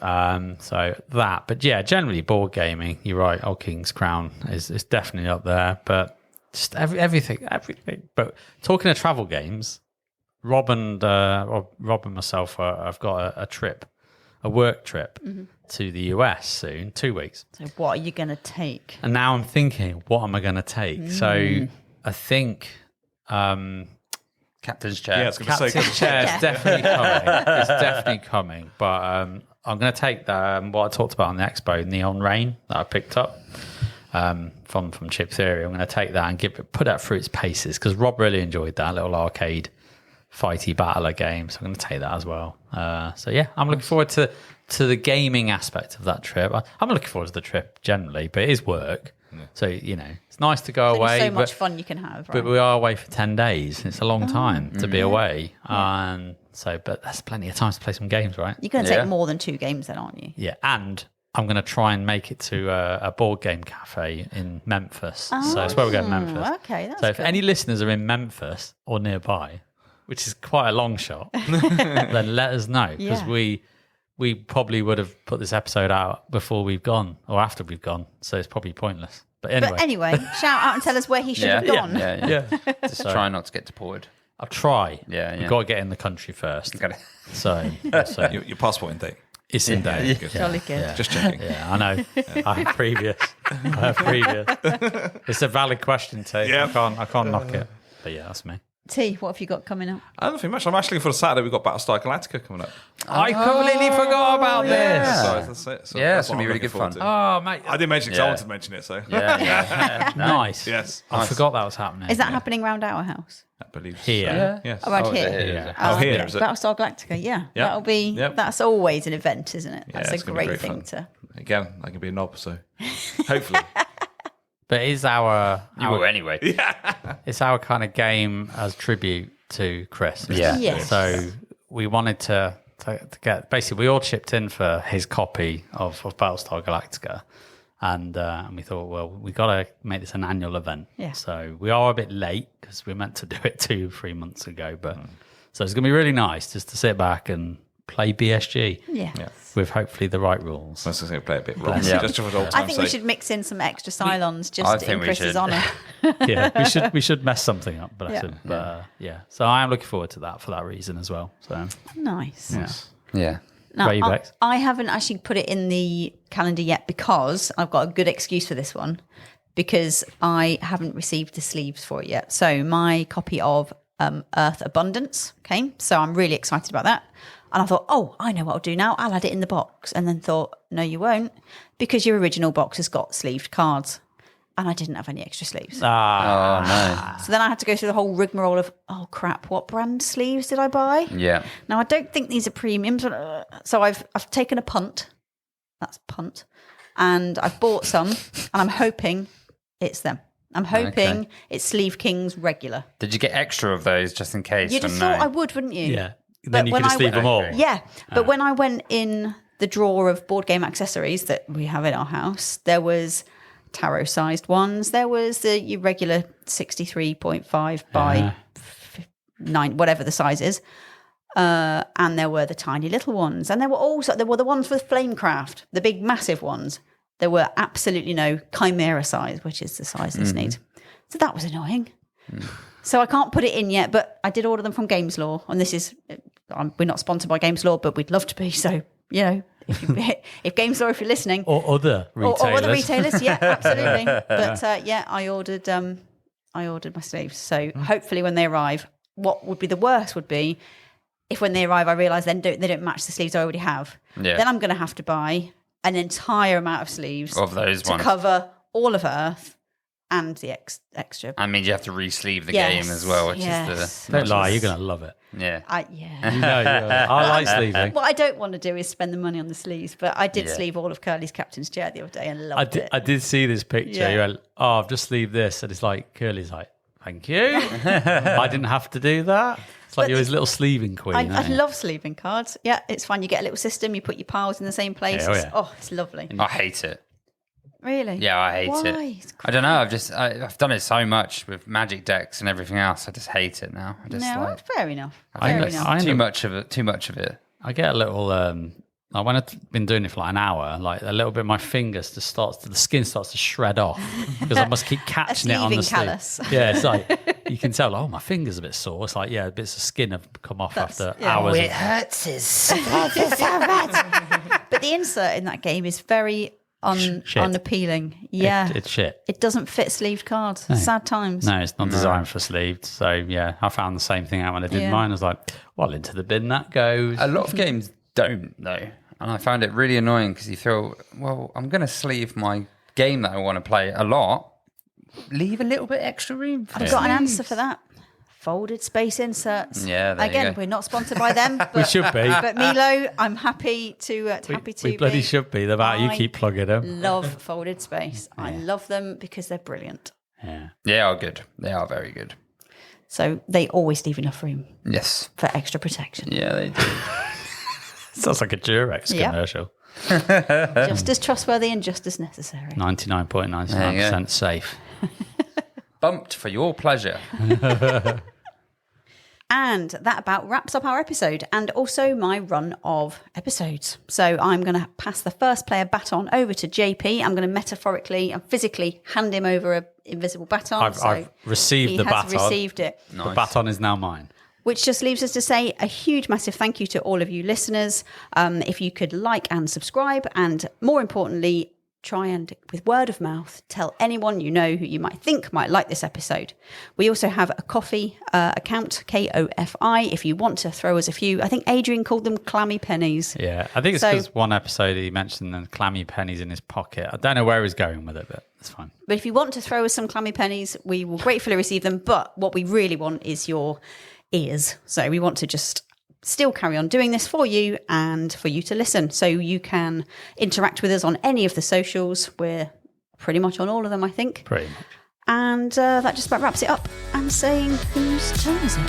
So that, but yeah, generally board gaming, you're right, Old King's Crown is definitely up there, but just everything. But talking of travel games, Rob and myself have got a work trip to the US soon, 2 weeks. So what are you going to take? And now I'm thinking, what am I going to take? So I think Captain's chair. Yeah, I was going to say Captain's chair is definitely coming. It's definitely coming. But I'm going to take what I talked about on the Expo, Neon Rain, that I picked up from Chip Theory. I'm going to take that and put that through its paces because Rob really enjoyed that little arcade fighty battler game. So I'm going to take that as well. So yeah, I'm looking forward to the gaming aspect of that trip. I'm looking forward to the trip generally, but it is work. Yeah. So, it's nice to go away. So much fun you can have, right? But we are away for 10 days. It's a long time to be away. Yeah. But that's plenty of time to play some games, right? You're going to take more than 2 games then, aren't you? Yeah, and I'm going to try and make it to a board game cafe in Memphis. So that's where we're going, Memphis. Okay, that's So if any listeners are in Memphis or nearby, which is quite a long shot, then let us know because we probably would have put this episode out before we've gone or after we've gone, so it's probably pointless. But anyway, shout out and tell us where he should have gone. Yeah. Just try not to get deported. I'll try. Yeah. You've got to get in the country first. So your passport in date. It's in date. Jolly good. Yeah. Just checking. Yeah, I know. I have previous. It's a valid question, too. Yeah. I can't knock it. But yeah, that's me. T, what have you got coming up? I don't think much. I'm actually for Saturday. We've got Battlestar Galactica coming up. I completely forgot about this. That's it. So Yeah, that's it's going to be really good fun. Oh, mate. I didn't mention it because I wanted to mention it. So Yeah. Nice. yes, I forgot that was happening. Is that happening round our house? I believe Here. So. Yes. Around here? Yeah. Here, is it? Battlestar Galactica, that'll be, that's always an event, isn't it? That's it's a gonna be great fun. thing to... Again, I can be a knob, so hopefully. But it's our You will anyway. it's our kind of game as tribute to Chris. Yeah. Yes. So we wanted to get, basically we all chipped in for his copy of Battlestar Galactica. And we thought, well, we got to make this an annual event. Yeah. So we are a bit late because we meant to do it 2-3 months ago. But so it's going to be really nice just to sit back and play BSG. Yeah. With hopefully the right rules. I was going to play a bit wrong. Yeah. Just for old I time's think we sake. should mix in some extra Cylons I just think in we Chris's should. honour. Yeah, we should mess something up, bless Yeah. him. But so I am looking forward to that for that reason as well. So Nice. Yeah. Now, Where are you, Bex? I haven't actually put it in the calendar yet because I've got a good excuse for this one because I haven't received the sleeves for it yet. So my copy of Earth Abundance came. So I'm really excited about that. And I thought, oh, I know what I'll do now. I'll add it in the box. And then thought, no, you won't, because your original box has got sleeved cards. And I didn't have any extra sleeves. Oh, no. So then I had to go through the whole rigmarole of, oh, crap, what brand sleeves did I buy? Yeah. Now, I don't think these are premiums. So I've taken a punt. That's punt. And I've bought some. And I'm hoping it's them. I'm hoping it's Sleeve Kings regular. Did you get extra of those just in case? You'd have thought I would, wouldn't you? yeah. Then you can just leave them all. Yeah. But when I went in the drawer of board game accessories that we have in our house, there was tarot-sized ones. There was the regular 63.5 by 9, whatever the size is. And there were the tiny little ones. And there were the ones with Flamecraft, the big, massive ones. There were absolutely no Chimera size, which is the size this needs. So that was annoying. So I can't put it in yet, but I did order them from Games Law. And this is, we're not sponsored by Games Law, but we'd love to be. So, if Games Law, if you're listening. Or other retailers. Or other retailers, yeah, absolutely. But I ordered my sleeves. So hopefully when they arrive, what would be the worst would be if when they arrive I realise they don't match the sleeves I already have. Yeah. Then I'm going to have to buy an entire amount of sleeves of those to ones. cover all of Earth and the extra. I mean, you have to re-sleeve the game as well, which yes. is the... Don't lie, you're going to love it. Yeah. You know, I like sleeving. What I don't want to do is spend the money on the sleeves, but I did sleeve all of Curly's captain's chair the other day and loved it. I did see this picture. Yeah. You went, oh, I've just sleeved this. And it's like, Curly's like, thank you. I didn't have to do that. It's like you're his little sleeving queen. I love sleeving cards. Yeah, it's fun. You get a little system, you put your piles in the same place. Yeah, it's lovely. I hate it. Really? Yeah, I hate Why? it. I don't know. I've done it so much with Magic decks and everything else. I just hate it now. That's fair enough. Too much of it. I get a little. Like when I've been doing it for like an hour, like a little bit, my fingers just the skin starts to shred off because I must keep catching it on the sleeve. Yeah, it's like you can tell. Oh, my finger's a bit sore. It's like bits of skin have come off after hours. It hurts. But the insert in that game is very unappealing. Yeah, it's shit. It doesn't fit sleeved cards. No. Sad times. No, it's not designed for sleeved. So yeah, I found the same thing out when I did mine. I was like, well, into the bin that goes. A lot of games don't though, and I found it really annoying because you feel, well, I'm going to sleeve my game that I want to play a lot. Leave a little bit extra room. I've got an answer for that. Folded space inserts. Yeah, there we're not sponsored by them. But, we should be. But Milo, I'm happy to We bloody should be. The amount you keep plugging them. Love folded space. I love them because they're brilliant. Yeah, they are good. They are very good. So they always leave enough room. Yes, for extra protection. Yeah, they do. Sounds like a Durex commercial. Just as trustworthy and just as necessary. 99.99% safe. Bumped for your pleasure. And that about wraps up our episode and also my run of episodes. So I'm going to pass the first player baton over to JP. I'm going to metaphorically and physically hand him over an invisible baton. I've received the baton. He has received it. Nice. The baton is now mine. Which just leaves us to say a huge, massive thank you to all of you listeners. If you could like and subscribe, and more importantly, try and, with word of mouth, tell anyone you know who you might think might like this episode. We also have a Ko-fi account, Kofi, if you want to throw us a few. I think Adrian called them clammy pennies. Yeah, I think it's because one episode he mentioned the clammy pennies in his pocket. I don't know where he's going with it, but it's fine. But if you want to throw us some clammy pennies, we will gratefully receive them. But what we really want is your ears. So we want to just still carry on doing this for you and for you to listen. So you can interact with us on any of the socials. We're pretty much on all of them, I think. Pretty much. And that just about wraps it up. And saying, whose turn is it?